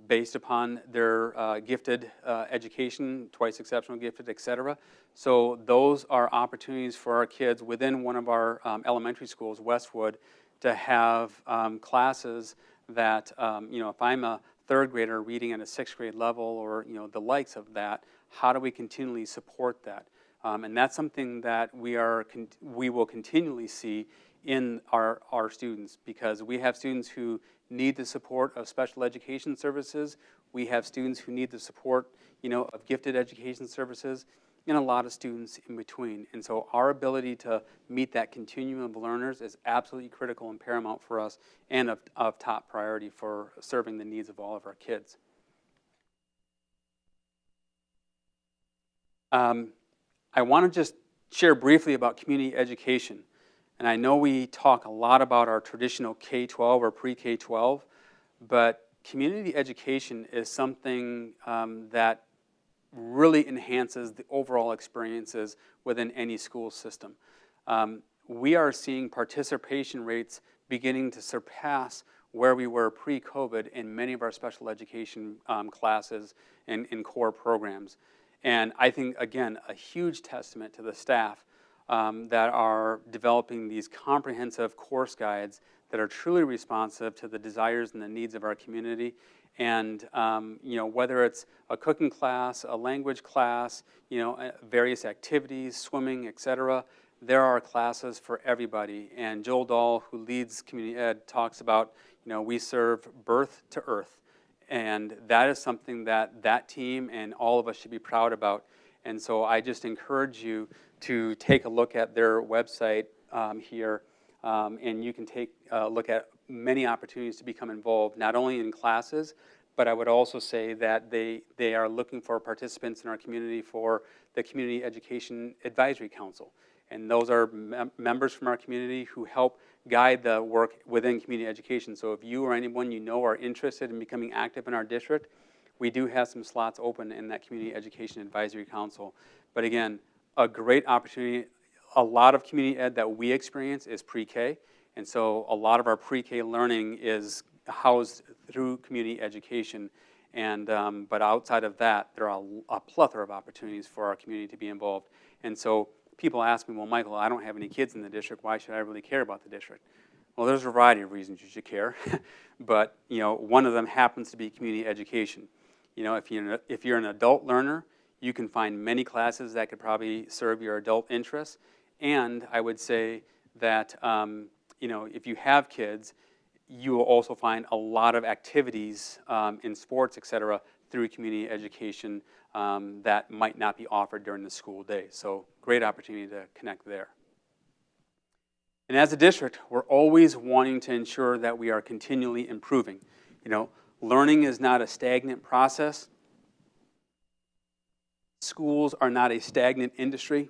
based upon their gifted education, twice exceptional gifted, etc. So those are opportunities for our kids within one of our elementary schools, Westwood, to have classes that, if I'm a 3rd grader reading at a 6th grade level, or the likes of that, how do we continually support that? And that's something that we will continually see in our students, because we have students who need the support of special education services. We have students who need the support, of gifted education services, and a lot of students in between. And so our ability to meet that continuum of learners is absolutely critical and paramount for us, and of top priority for serving the needs of all of our kids. I want to just share briefly about community education. And I know we talk a lot about our traditional K-12 or pre-K-12, but community education is something that really enhances the overall experiences within any school system. We are seeing participation rates beginning to surpass where we were pre-COVID in many of our special education classes and in core programs. And I think, again, a huge testament to the staff that are developing these comprehensive course guides that are truly responsive to the desires and the needs of our community. And whether it's a cooking class, a language class, various activities, swimming, etc., there are classes for everybody. And Joel Dahl, who leads community ed, talks about, we serve birth to earth. And that is something that that team and all of us should be proud about. And so I just encourage you to take a look at their website here, and you can take a look at many opportunities to become involved, not only in classes, but I would also say that they are looking for participants in our community for the Community Education Advisory Council. And those are members from our community who help guide the work within community education. So if you or anyone you know are interested in becoming active in our district, we do have some slots open in that Community Education Advisory Council. But again, a great opportunity. A lot of community ed that we experience is pre-K, and so a lot of our pre-K learning is housed through community education. And but outside of that, there are a plethora of opportunities for our community to be involved. And so people ask me, well, Michael, I don't have any kids in the district. Why should I really care about the district? Well, there's a variety of reasons you should care, but one of them happens to be community education. If you're an adult learner, you can find many classes that could probably serve your adult interests. And I would say that if you have kids, you will also find a lot of activities in sports, etc., through community education that might not be offered during the school day. So great opportunity to connect there. And as a district, we're always wanting to ensure that we are continually improving. Learning is not a stagnant process. Schools are not a stagnant industry.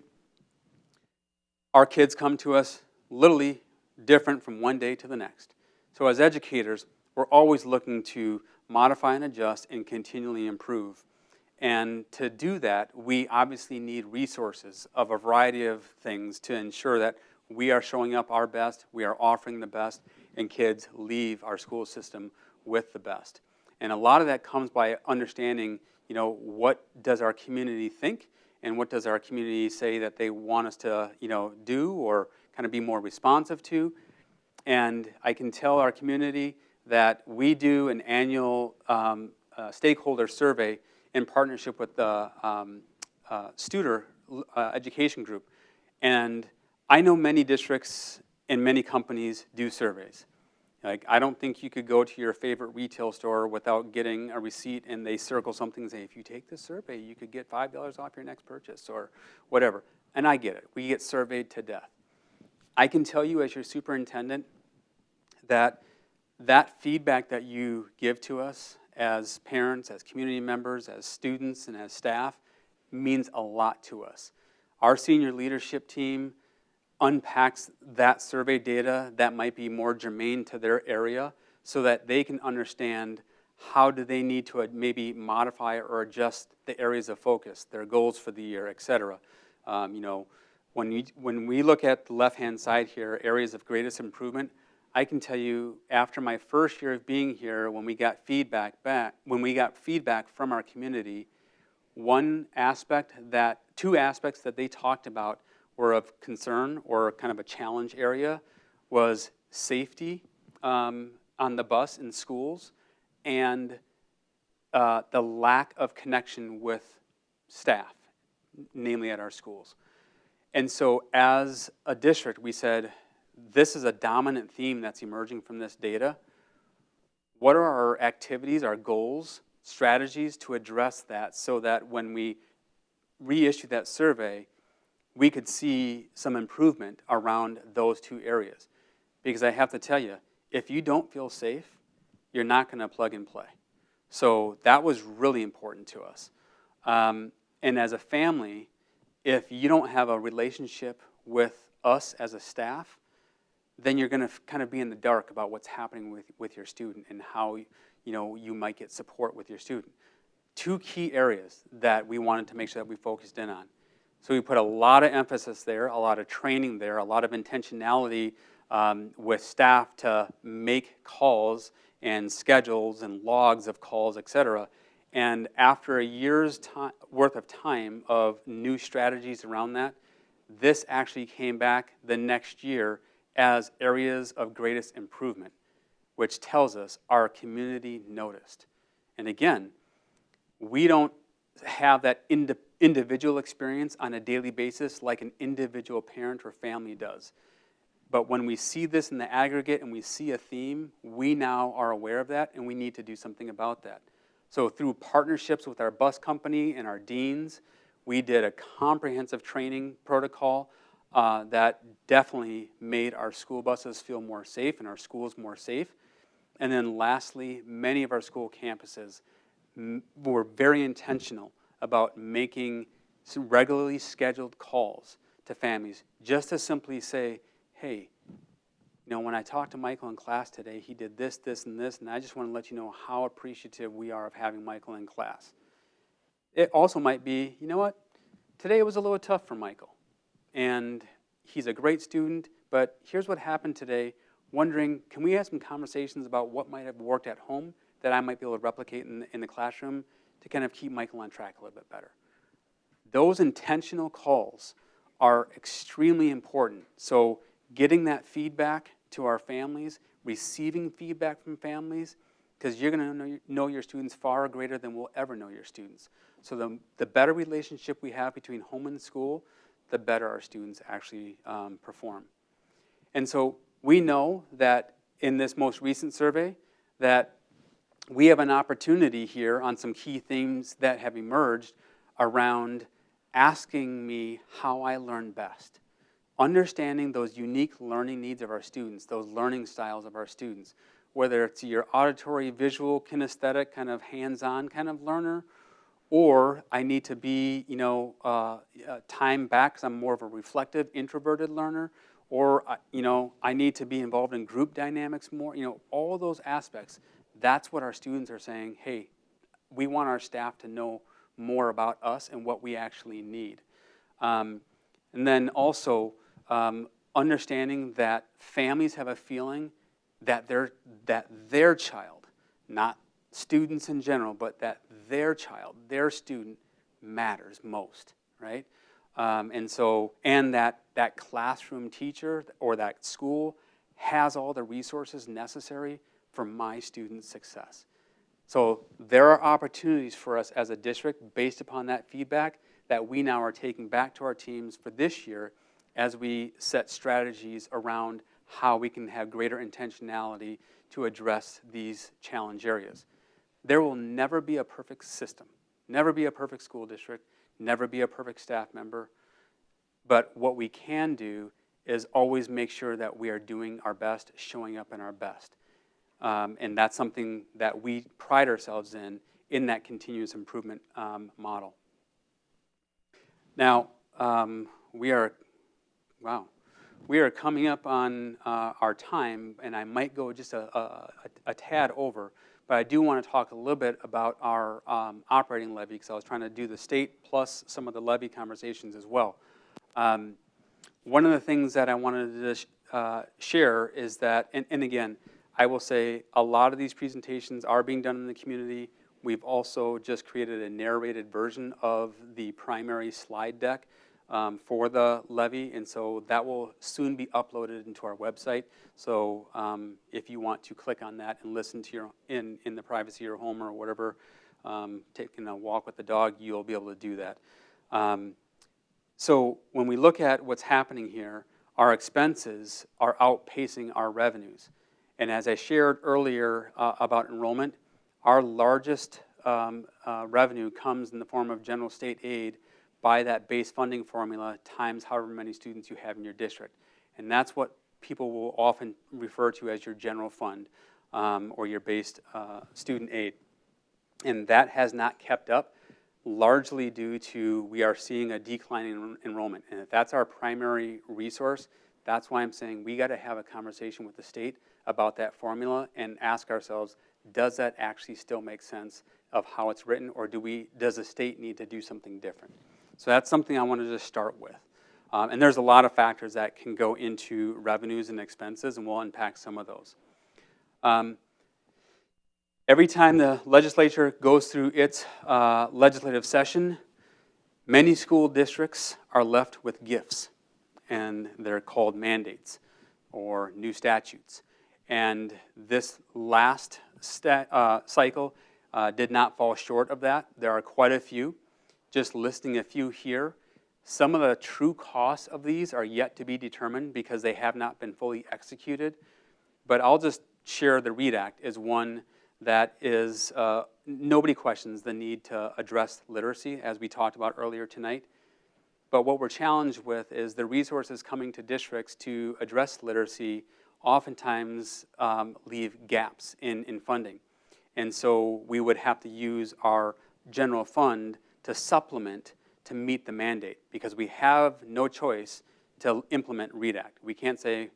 Our kids come to us literally different from one day to the next. So as educators, we're always looking to modify and adjust and continually improve. And to do that, we obviously need resources of a variety of things to ensure that we are showing up our best, we are offering the best, and kids leave our school system with the best. And a lot of that comes by understanding, what does our community think, and what does our community say that they want us to, do or kind of be more responsive to. And I can tell our community that we do an annual stakeholder survey in partnership with the Studer Education Group. And I know many districts and many companies do surveys. Like, I don't think you could go to your favorite retail store without getting a receipt and they circle something and say, if you take this survey, you could get $5 off your next purchase or whatever. And I get it. We get surveyed to death. I can tell you as your superintendent that that feedback that you give to us as parents, as community members, as students, and as staff means a lot to us. Our senior leadership team unpacks that survey data that might be more germane to their area so that they can understand how do they need to maybe modify or adjust the areas of focus, their goals for the year, etc. When we look at the left-hand side here, areas of greatest improvement, I can tell you after my first year of being here, when we got feedback from our community, two aspects that they talked about were of concern or kind of a challenge area was safety on the bus in schools and the lack of connection with staff, namely at our schools. And so as a district, we said, this is a dominant theme that's emerging from this data. What are our activities, our goals, strategies to address that so that when we reissue that survey, we could see some improvement around those two areas? Because I have to tell you, if you don't feel safe, you're not going to plug and play. So that was really important to us. And as a family, if you don't have a relationship with us as a staff, then you're going to kind of be in the dark about what's happening with your student and how you might get support with your student. Two key areas that we wanted to make sure that we focused in on. So we put a lot of emphasis there, a lot of training there, a lot of intentionality with staff to make calls and schedules and logs of calls, et cetera. And after a year's worth of time of new strategies around that, this actually came back the next year as areas of greatest improvement, which tells us our community noticed. And again, we don't have that individual experience on a daily basis like an individual parent or family does. But when we see this in the aggregate and we see a theme, we now are aware of that and we need to do something about that. So through partnerships with our bus company and our deans, we did a comprehensive training protocol that definitely made our school buses feel more safe and our schools more safe. And then lastly, many of our school campuses were very intentional about making some regularly scheduled calls to families just to simply say, hey, when I talked to Michael in class today, he did this, this, and this, and I just want to let you know how appreciative we are of having Michael in class. It also might be, you know what, today it was a little tough for Michael, and he's a great student, but here's what happened today, wondering, can we have some conversations about what might have worked at home that I might be able to replicate in the classroom to kind of keep Michael on track a little bit better. Those intentional calls are extremely important. So getting that feedback to our families, receiving feedback from families, because you're going to know your students far greater than we'll ever know your students. So the better relationship we have between home and school, the better our students actually perform. And so we know that in this most recent survey that we have an opportunity here on some key themes that have emerged around asking me how I learn best. Understanding those unique learning needs of our students, those learning styles of our students, whether it's your auditory, visual, kinesthetic, kind of hands-on kind of learner, or I need to be, time back because I'm more of a reflective, introverted learner, or, I need to be involved in group dynamics more, all those aspects. That's what our students are saying, hey, we want our staff to know more about us and what we actually need. And then also understanding that families have a feeling that their child, not students in general, but that their child, their student matters most, right? And that classroom teacher or that school has all the resources necessary for my students' success. So there are opportunities for us as a district based upon that feedback that we now are taking back to our teams for this year as we set strategies around how we can have greater intentionality to address these challenge areas. There will never be a perfect system, never be a perfect school district, never be a perfect staff member, but what we can do is always make sure that we are doing our best, showing up in our best. And that's something that we pride ourselves in that continuous improvement model. Now, we are coming up on our time, and I might go just a tad over, but I do want to talk a little bit about our operating levy, because I was trying to do the state plus some of the levy conversations as well. One of the things that I wanted to share is that, and again, I will say a lot of these presentations are being done in the community. We've also just created a narrated version of the primary slide deck for the levy, and so that will soon be uploaded into our website. So if you want to click on that and listen to in the privacy of your home or whatever, taking a walk with the dog, you'll be able to do that. So when we look at what's happening here, our expenses are outpacing our revenues. And as I shared earlier about enrollment, our largest revenue comes in the form of general state aid by that base funding formula times however many students you have in your district. And that's what people will often refer to as your general fund or your base student aid. And that has not kept up largely due to we are seeing a decline in enrollment. And if that's our primary resource, that's why I'm saying we got to have a conversation with the state about that formula and ask ourselves, does that actually still make sense of how it's written, or does the state need to do something different? So that's something I wanted to start with. And there's a lot of factors that can go into revenues and expenses, and we'll unpack some of those. Every time the legislature goes through its legislative session, many school districts are left with gifts, and they're called mandates or new statutes. And this last cycle did not fall short of that. There are quite a few. Just listing a few here. Some of the true costs of these are yet to be determined because they have not been fully executed. But I'll just share the READ Act as one that is, nobody questions the need to address literacy, as we talked about earlier tonight. But what we're challenged with is the resources coming to districts to address literacy oftentimes leave gaps in funding. And so we would have to use our general fund to supplement to meet the mandate, because we have no choice to implement READ Act. We can't say,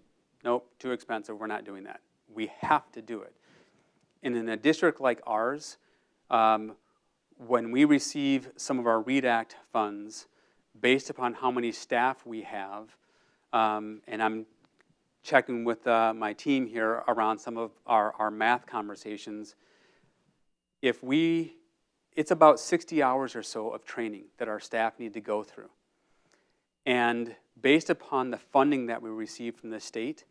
nope, too expensive, we're not doing that. We have to do it. And in a district like ours, when we receive some of our READ Act funds, based upon how many staff we have, and I'm checking with my team here around some of our math conversations, it's about 60 hours or so of training that our staff need to go through. And based upon the funding that we receive from the state,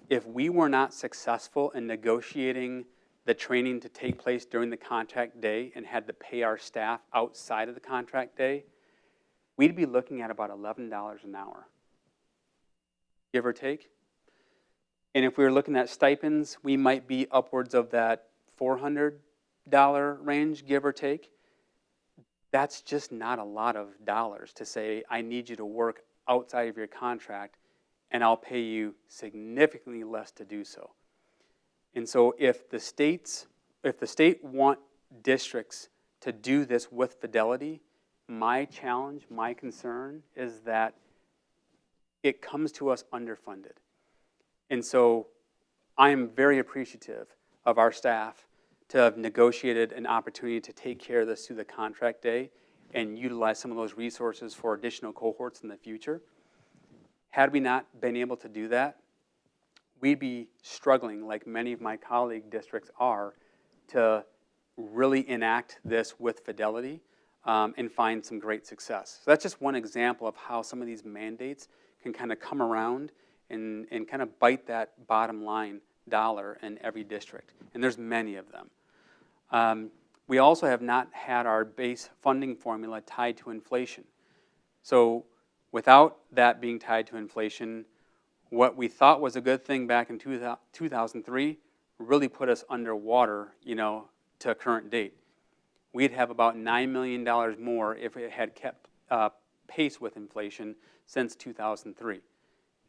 if we were not successful in negotiating the training to take place during the contract day and had to pay our staff outside of the contract day, we'd be looking at about $11 an hour, give or take. And if we were looking at stipends, we might be upwards of that $400 range, give or take. That's just not a lot of dollars to say, I need you to work outside of your contract and I'll pay you significantly less to do so. And so if the state want districts to do this with fidelity, my challenge, my concern is that it comes to us underfunded. And so I am very appreciative of our staff to have negotiated an opportunity to take care of this through the contract day and utilize some of those resources for additional cohorts in the future. Had we not been able to do that, we'd be struggling, like many of my colleague districts are, to really enact this with fidelity and find some great success. So that's just one example of how some of these mandates can kind of come around and kind of bite that bottom line dollar in every district. And there's many of them. We also have not had our base funding formula tied to inflation. So without that being tied to inflation, what we thought was a good thing back in 2003 really put us underwater, to current date. We'd have about $9 million more if it had kept pace with inflation since 2003.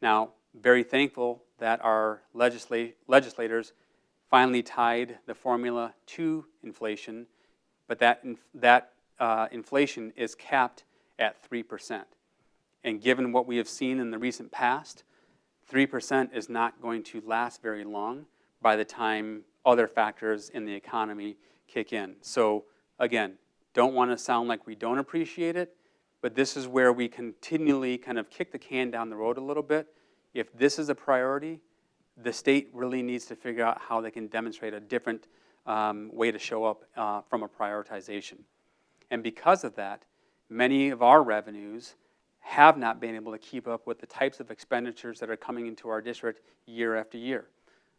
Now, very thankful that our legislators finally tied the formula to inflation, but that inflation is capped at 3%. And given what we have seen in the recent past, 3% is not going to last very long by the time other factors in the economy kick in. So again, don't want to sound like we don't appreciate it, but this is where we continually kind of kick the can down the road a little bit. If this is a priority, the state really needs to figure out how they can demonstrate a different way to show up from a prioritization. And because of that, many of our revenues have not been able to keep up with the types of expenditures that are coming into our district year after year.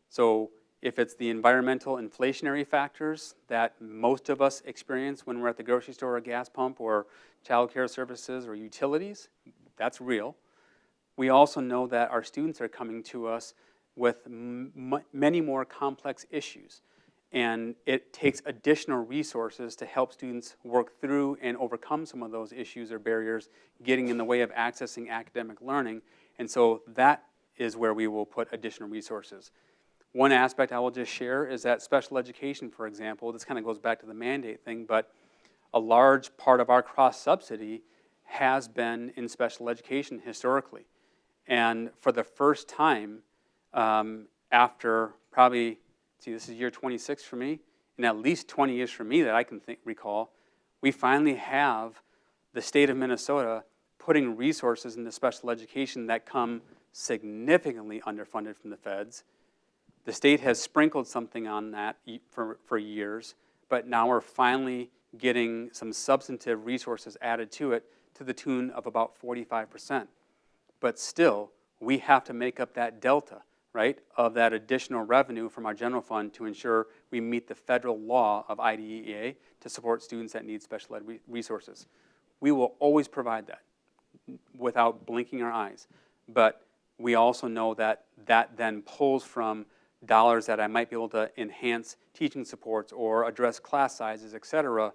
So if it's the environmental inflationary factors that most of us experience when we're at the grocery store or gas pump or child care services or utilities, that's real. We also know that our students are coming to us with many more complex issues. And it takes additional resources to help students work through and overcome some of those issues or barriers getting in the way of accessing academic learning. And so that is where we will put additional resources. One aspect I will just share is that special education, for example, this kind of goes back to the mandate thing, but a large part of our cross-subsidy has been in special education historically. And for the first time, after probably, this is year 26 for me, and at least 20 years for me that I can recall, we finally have the state of Minnesota putting resources into special education that come significantly underfunded from the feds. The state has sprinkled something on that for years, but now we're finally getting some substantive resources added to it to the tune of about 45%. But still, we have to make up that delta, right, of that additional revenue from our general fund to ensure we meet the federal law of IDEA to support students that need special ed resources. We will always provide that without blinking our eyes. But we also know that that then pulls from dollars that I might be able to enhance teaching supports or address class sizes, et cetera,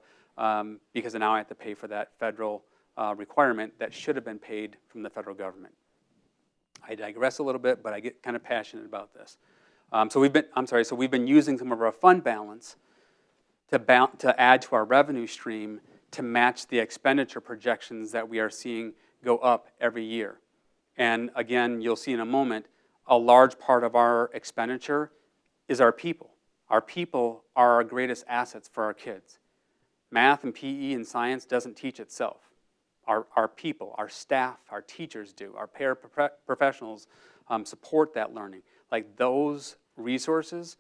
because now I have to pay for that federal requirement that should have been paid from the federal government. I digress a little bit, but I get kind of passionate about this. So we've been using some of our fund balance to add to our revenue stream to match the expenditure projections that we are seeing go up every year. And again, you'll see in a moment, a large part of our expenditure is our people. Our people are our greatest assets for our kids. Math and PE and science doesn't teach itself. Our people, our staff, our teachers do. Our paraprofessionals support that learning. Like those resources,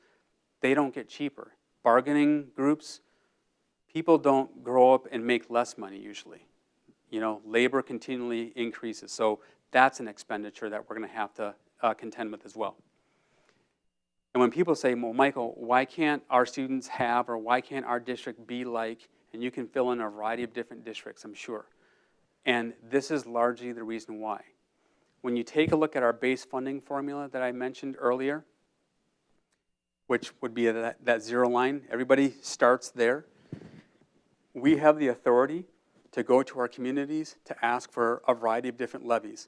they don't get cheaper. Bargaining groups, people don't grow up and make less money usually. You know, labor continually increases. So that's an expenditure that we're going to have to contend with as well. And when people say, well, Michael, why can't our students have, or why can't our district be like, and you can fill in a variety of different districts, I'm sure. And this is largely the reason why. When you take a look at our base funding formula that I mentioned earlier, which would be that zero line, everybody starts there. We have the authority to go to our communities to ask for a variety of different levies.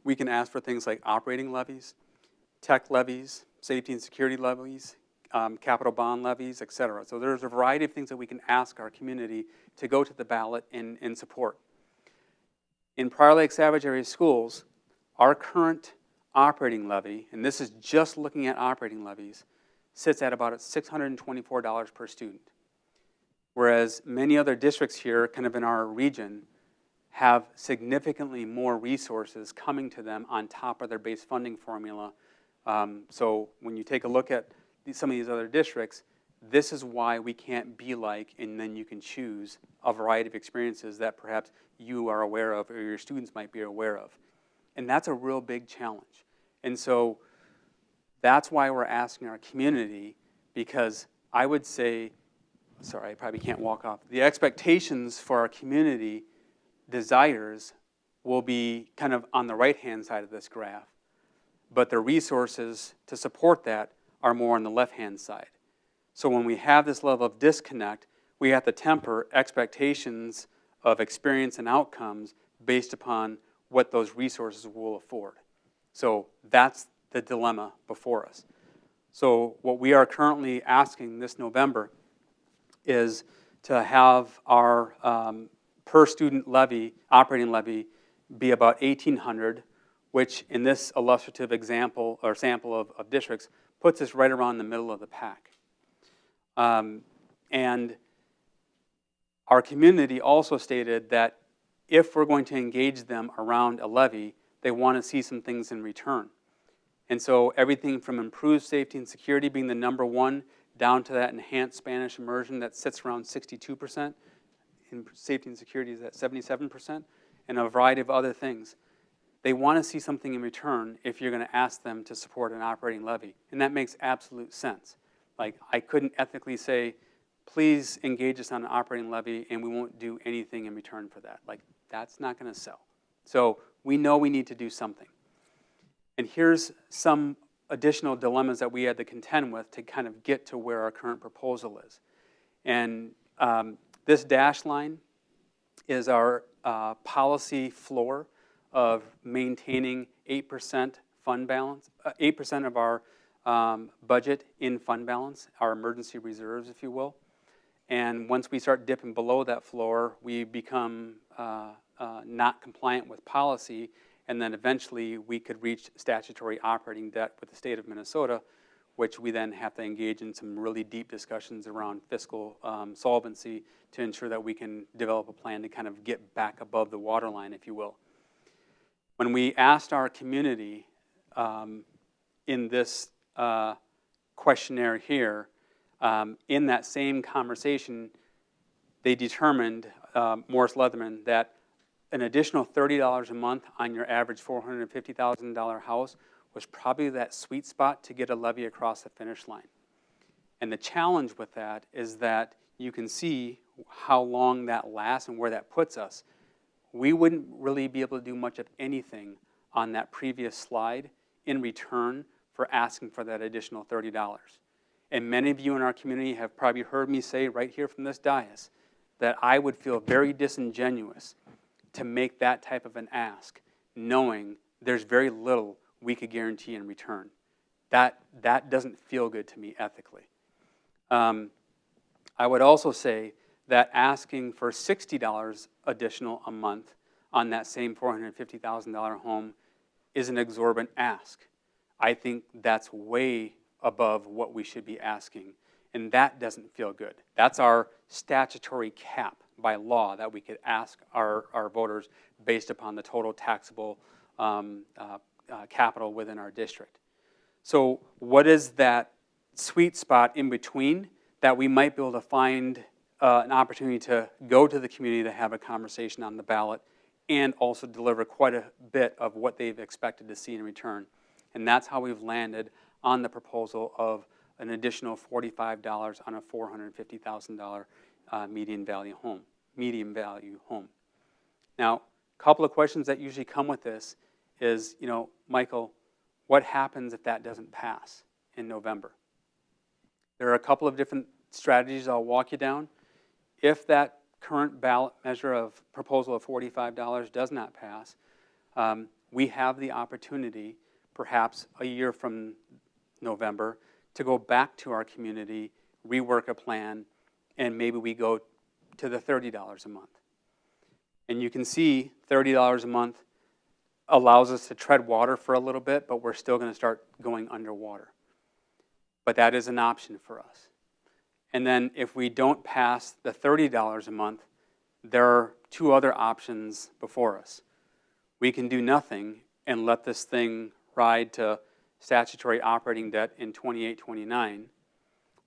We can ask for things like operating levies, tech levies, safety and security levies, capital bond levies, et cetera. So there's a variety of things that we can ask our community to go to the ballot and support. In Prior Lake Savage Area Schools, our current operating levy, and this is just looking at operating levies, sits at about $624 per student. Whereas many other districts here, kind of in our region, have significantly more resources coming to them on top of their base funding formula. So when you take a look at some of these other districts, this is why we can't be like, and then you can choose a variety of experiences that perhaps you are aware of or your students might be aware of. And that's a real big challenge. And so that's why we're asking our community, because I would say, sorry, I probably can't walk off. The expectations for our community desires will be kind of on the right-hand side of this graph, but the resources to support that are more on the left-hand side. So when we have this level of disconnect, we have to temper expectations of experience and outcomes based upon what those resources will afford. So that's the dilemma before us. So what we are currently asking this November is to have our per student levy, operating levy, be about $1,800, which in this illustrative example or sample of districts puts us right around the middle of the pack. And our community also stated that if we're going to engage them around a levy, they want to see some things in return. And so everything from improved safety and security being the number one, down to that enhanced Spanish immersion that sits around 62%, and safety and security is at 77%, and a variety of other things. They want to see something in return if you're going to ask them to support an operating levy. And that makes absolute sense. Like, I couldn't ethically say, please engage us on an operating levy and we won't do anything in return for that. Like, that's not going to sell. So we know we need to do something. And here's some additional dilemmas that we had to contend with to kind of get to where our current proposal is. And this dashed line is our policy floor of maintaining 8% fund balance, 8% of our budget in fund balance, our emergency reserves, if you will. And once we start dipping below that floor, we become not compliant with policy, and then eventually we could reach statutory operating debt with the state of Minnesota, which we then have to engage in some really deep discussions around fiscal solvency to ensure that we can develop a plan to kind of get back above the waterline, if you will. When we asked our community in this questionnaire here, in that same conversation, they determined, Morris Leatherman, that an additional $30 a month on your average $450,000 house was probably that sweet spot to get a levy across the finish line. And the challenge with that is that you can see how long that lasts and where that puts us. We wouldn't really be able to do much of anything on that previous slide in return for asking for that additional $30. And many of you in our community have probably heard me say right here from this dais that I would feel very disingenuous to make that type of an ask, knowing there's very little we could guarantee in return. That doesn't feel good to me ethically. I would also say that asking for $60 additional a month on that same $450,000 home is an exorbitant ask. I think that's way above what we should be asking, and that doesn't feel good. That's our statutory cap by law that we could ask our voters based upon the total taxable capital within our district. So what is that sweet spot in between that we might be able to find an opportunity to go to the community to have a conversation on the ballot and also deliver quite a bit of what they've expected to see in return? And that's how we've landed on the proposal of an additional $45 on a $450,000 median value home. Now, a couple of questions that usually come with this is, Michael, what happens if that doesn't pass in November? There are a couple of different strategies I'll walk you down. If that current ballot measure of proposal of $45 does not pass, we have the opportunity, perhaps a year from November, to go back to our community, rework a plan, and maybe we go to the $30 a month. And you can see $30 a month allows us to tread water for a little bit, but we're still going to start going underwater. But that is an option for us. And then if we don't pass the $30 a month, there are two other options before us. We can do nothing and let this thing ride to statutory operating debt in 28-29,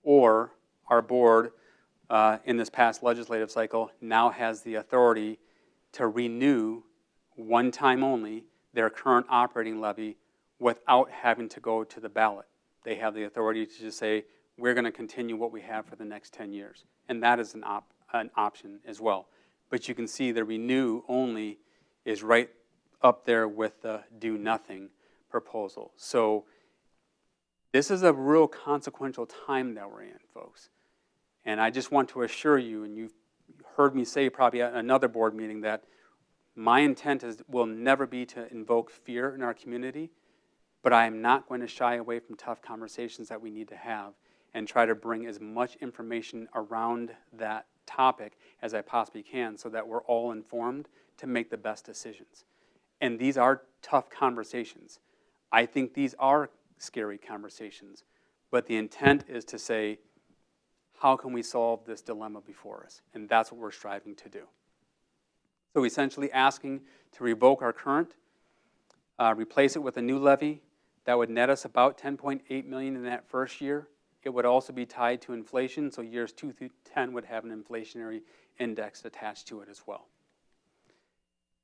or our board in this past legislative cycle now has the authority to renew, one time only, their current operating levy without having to go to the ballot. They have the authority to just say, we're going to continue what we have for the next 10 years. And that is an option as well. But you can see the renew only is right up there with the do nothing proposal. So this is a real consequential time that we're in, folks. And I just want to assure you, and you've heard me say probably at another board meeting, that my intent will never be to invoke fear in our community, but I am not going to shy away from tough conversations that we need to have and try to bring as much information around that topic as I possibly can so that we're all informed to make the best decisions. And these are tough conversations. I think these are scary conversations, but the intent is to say, how can we solve this dilemma before us? And that's what we're striving to do. So essentially asking to revoke our current, replace it with a new levy that would net us about $10.8 million in that first year. It would also be tied to inflation, so years 2 through 10 would have an inflationary index attached to it as well.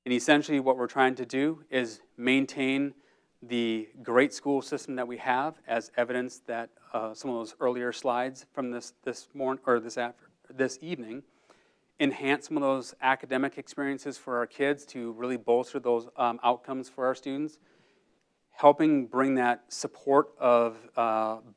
And essentially what we're trying to do is maintain the great school system that we have, as evidenced that some of those earlier slides from this evening, enhance some of those academic experiences for our kids to really bolster those outcomes for our students, helping bring that support of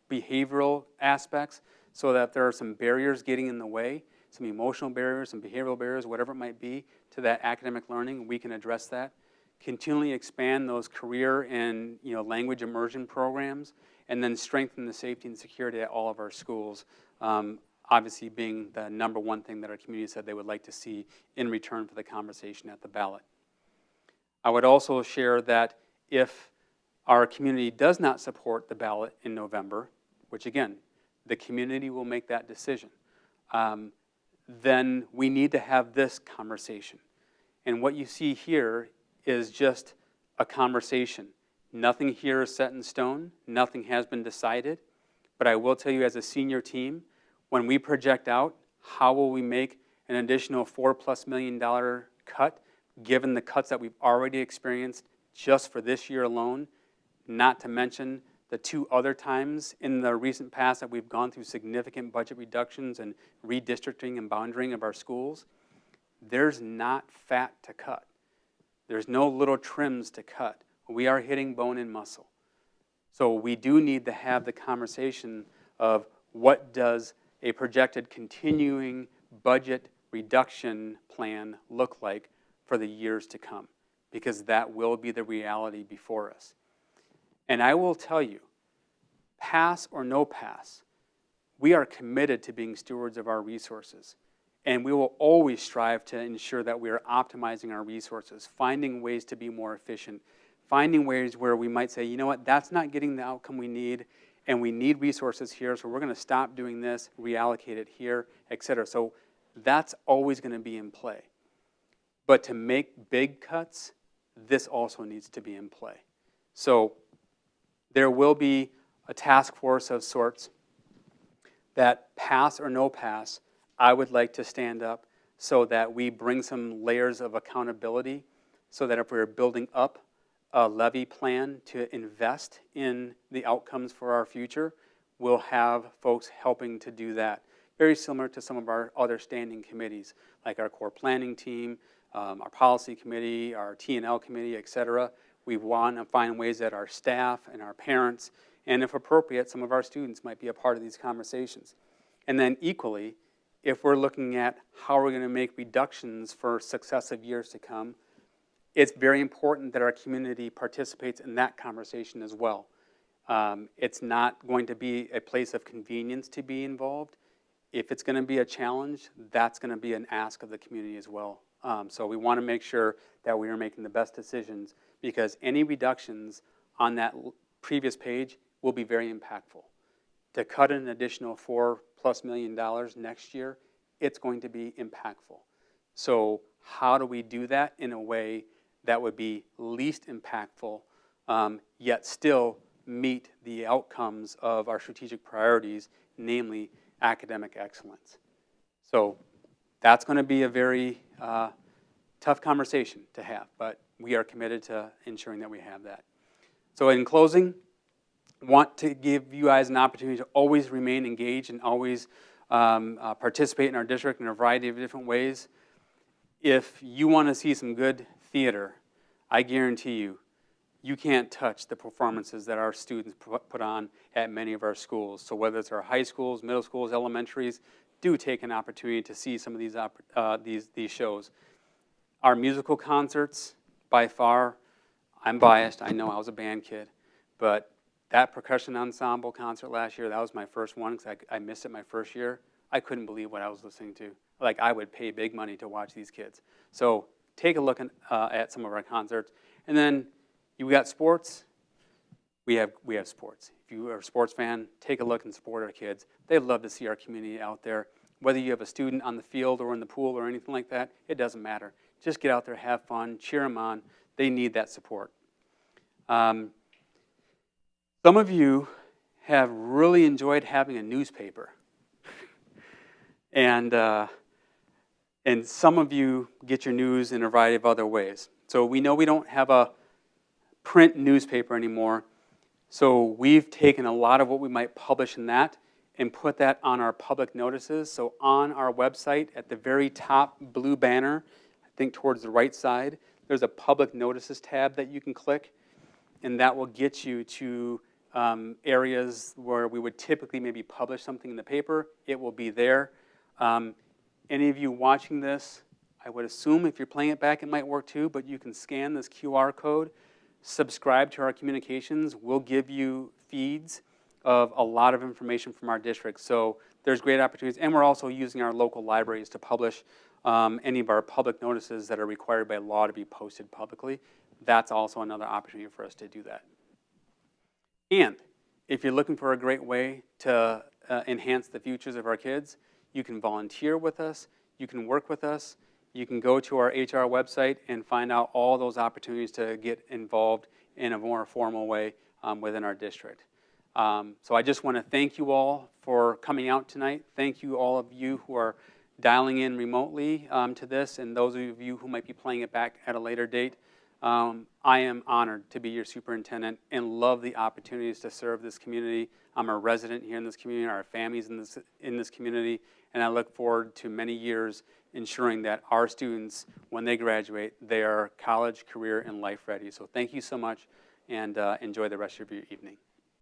behavioral aspects so that there are some barriers getting in the way, some emotional barriers, some behavioral barriers, whatever it might be, to that academic learning. We can address that. Continually expand those career and language immersion programs, and then strengthen the safety and security at all of our schools. obviously being the number one thing that our community said they would like to see in return for the conversation at the ballot. I would also share that if our community does not support the ballot in November, which again, the community will make that decision, then we need to have this conversation. And what you see here is just a conversation. Nothing here is set in stone. Nothing has been decided. But I will tell you, as a senior team, when we project out how will we make an additional $4+ million cut, given the cuts that we've already experienced just for this year alone, not to mention the 2 other times in the recent past that we've gone through significant budget reductions and redistricting and boundarying of our schools, there's not fat to cut. There's no little trims to cut. We are hitting bone and muscle. So we do need to have the conversation of what does a projected continuing budget reduction plan look like for the years to come, because that will be the reality before us. And I will tell you, pass or no pass, we are committed to being stewards of our resources. And we will always strive to ensure that we are optimizing our resources, finding ways to be more efficient, finding ways where we might say, you know what, that's not getting the outcome we need, and we need resources here, so we're going to stop doing this, reallocate it here, et cetera. So that's always going to be in play. But to make big cuts, this also needs to be in play. So there will be a task force of sorts that, pass or no pass, I would like to stand up so that we bring some layers of accountability, so that if we're building up a levy plan to invest in the outcomes for our future, we'll have folks helping to do that. Very similar to some of our other standing committees, like our core planning team, our policy committee, our T&L committee, et cetera. We want to find ways that our staff and our parents, and if appropriate, some of our students might be a part of these conversations. And then equally, if we're looking at how we're going to make reductions for successive years to come, it's very important that our community participates in that conversation as well. It's not going to be a place of convenience to be involved. If it's going to be a challenge, that's going to be an ask of the community as well. So we want to make sure that we are making the best decisions, because any reductions on that previous page will be very impactful. To cut an additional $4+ million next year, it's going to be impactful. So how do we do that in a way that would be least impactful, yet still meet the outcomes of our strategic priorities, namely academic excellence? So that's going to be a very tough conversation to have, but we are committed to ensuring that we have that. So in closing, want to give you guys an opportunity to always remain engaged and always participate in our district in a variety of different ways. If you want to see some good theater, I guarantee you, you can't touch the performances that our students put on at many of our schools. So whether it's our high schools, middle schools, elementaries, do take an opportunity to see some of these shows. Our musical concerts, by far, I'm biased, I know I was a band kid, but that percussion ensemble concert last year, that was my first one because I missed it my first year. I couldn't believe what I was listening to. Like, I would pay big money to watch these kids. So take a look at some of our concerts. And then you got sports. We have sports. If you are a sports fan, take a look and support our kids. They love to see our community out there. Whether you have a student on the field or in the pool or anything like that, it doesn't matter. Just get out there, have fun, cheer them on. They need that support. Some of you have really enjoyed having a newspaper. And some of you get your news in a variety of other ways. So we know we don't have a print newspaper anymore. So we've taken a lot of what we might publish in that and put that on our public notices. So on our website, at the very top blue banner, I think towards the right side, there's a public notices tab that you can click, and that will get you to areas where we would typically maybe publish something in the paper. It will be there. Any of you watching this, I would assume if you're playing it back, it might work too, but you can scan this QR code, subscribe to our communications. We'll give you feeds of a lot of information from our district. So there's great opportunities. And we're also using our local libraries to publish any of our public notices that are required by law to be posted publicly. That's also another opportunity for us to do that. And if you're looking for a great way to enhance the futures of our kids, you can volunteer with us, you can work with us, you can go to our HR website and find out all those opportunities to get involved in a more formal way within our district. So I just want to thank you all for coming out tonight. Thank you all of you who are dialing in remotely to this, and those of you who might be playing it back at a later date. I am honored to be your superintendent and love the opportunities to serve this community. I'm a resident here in this community, our families in this community, and I look forward to many years ensuring that our students, when they graduate, they are college, career, and life ready. So thank you so much, and enjoy the rest of your evening.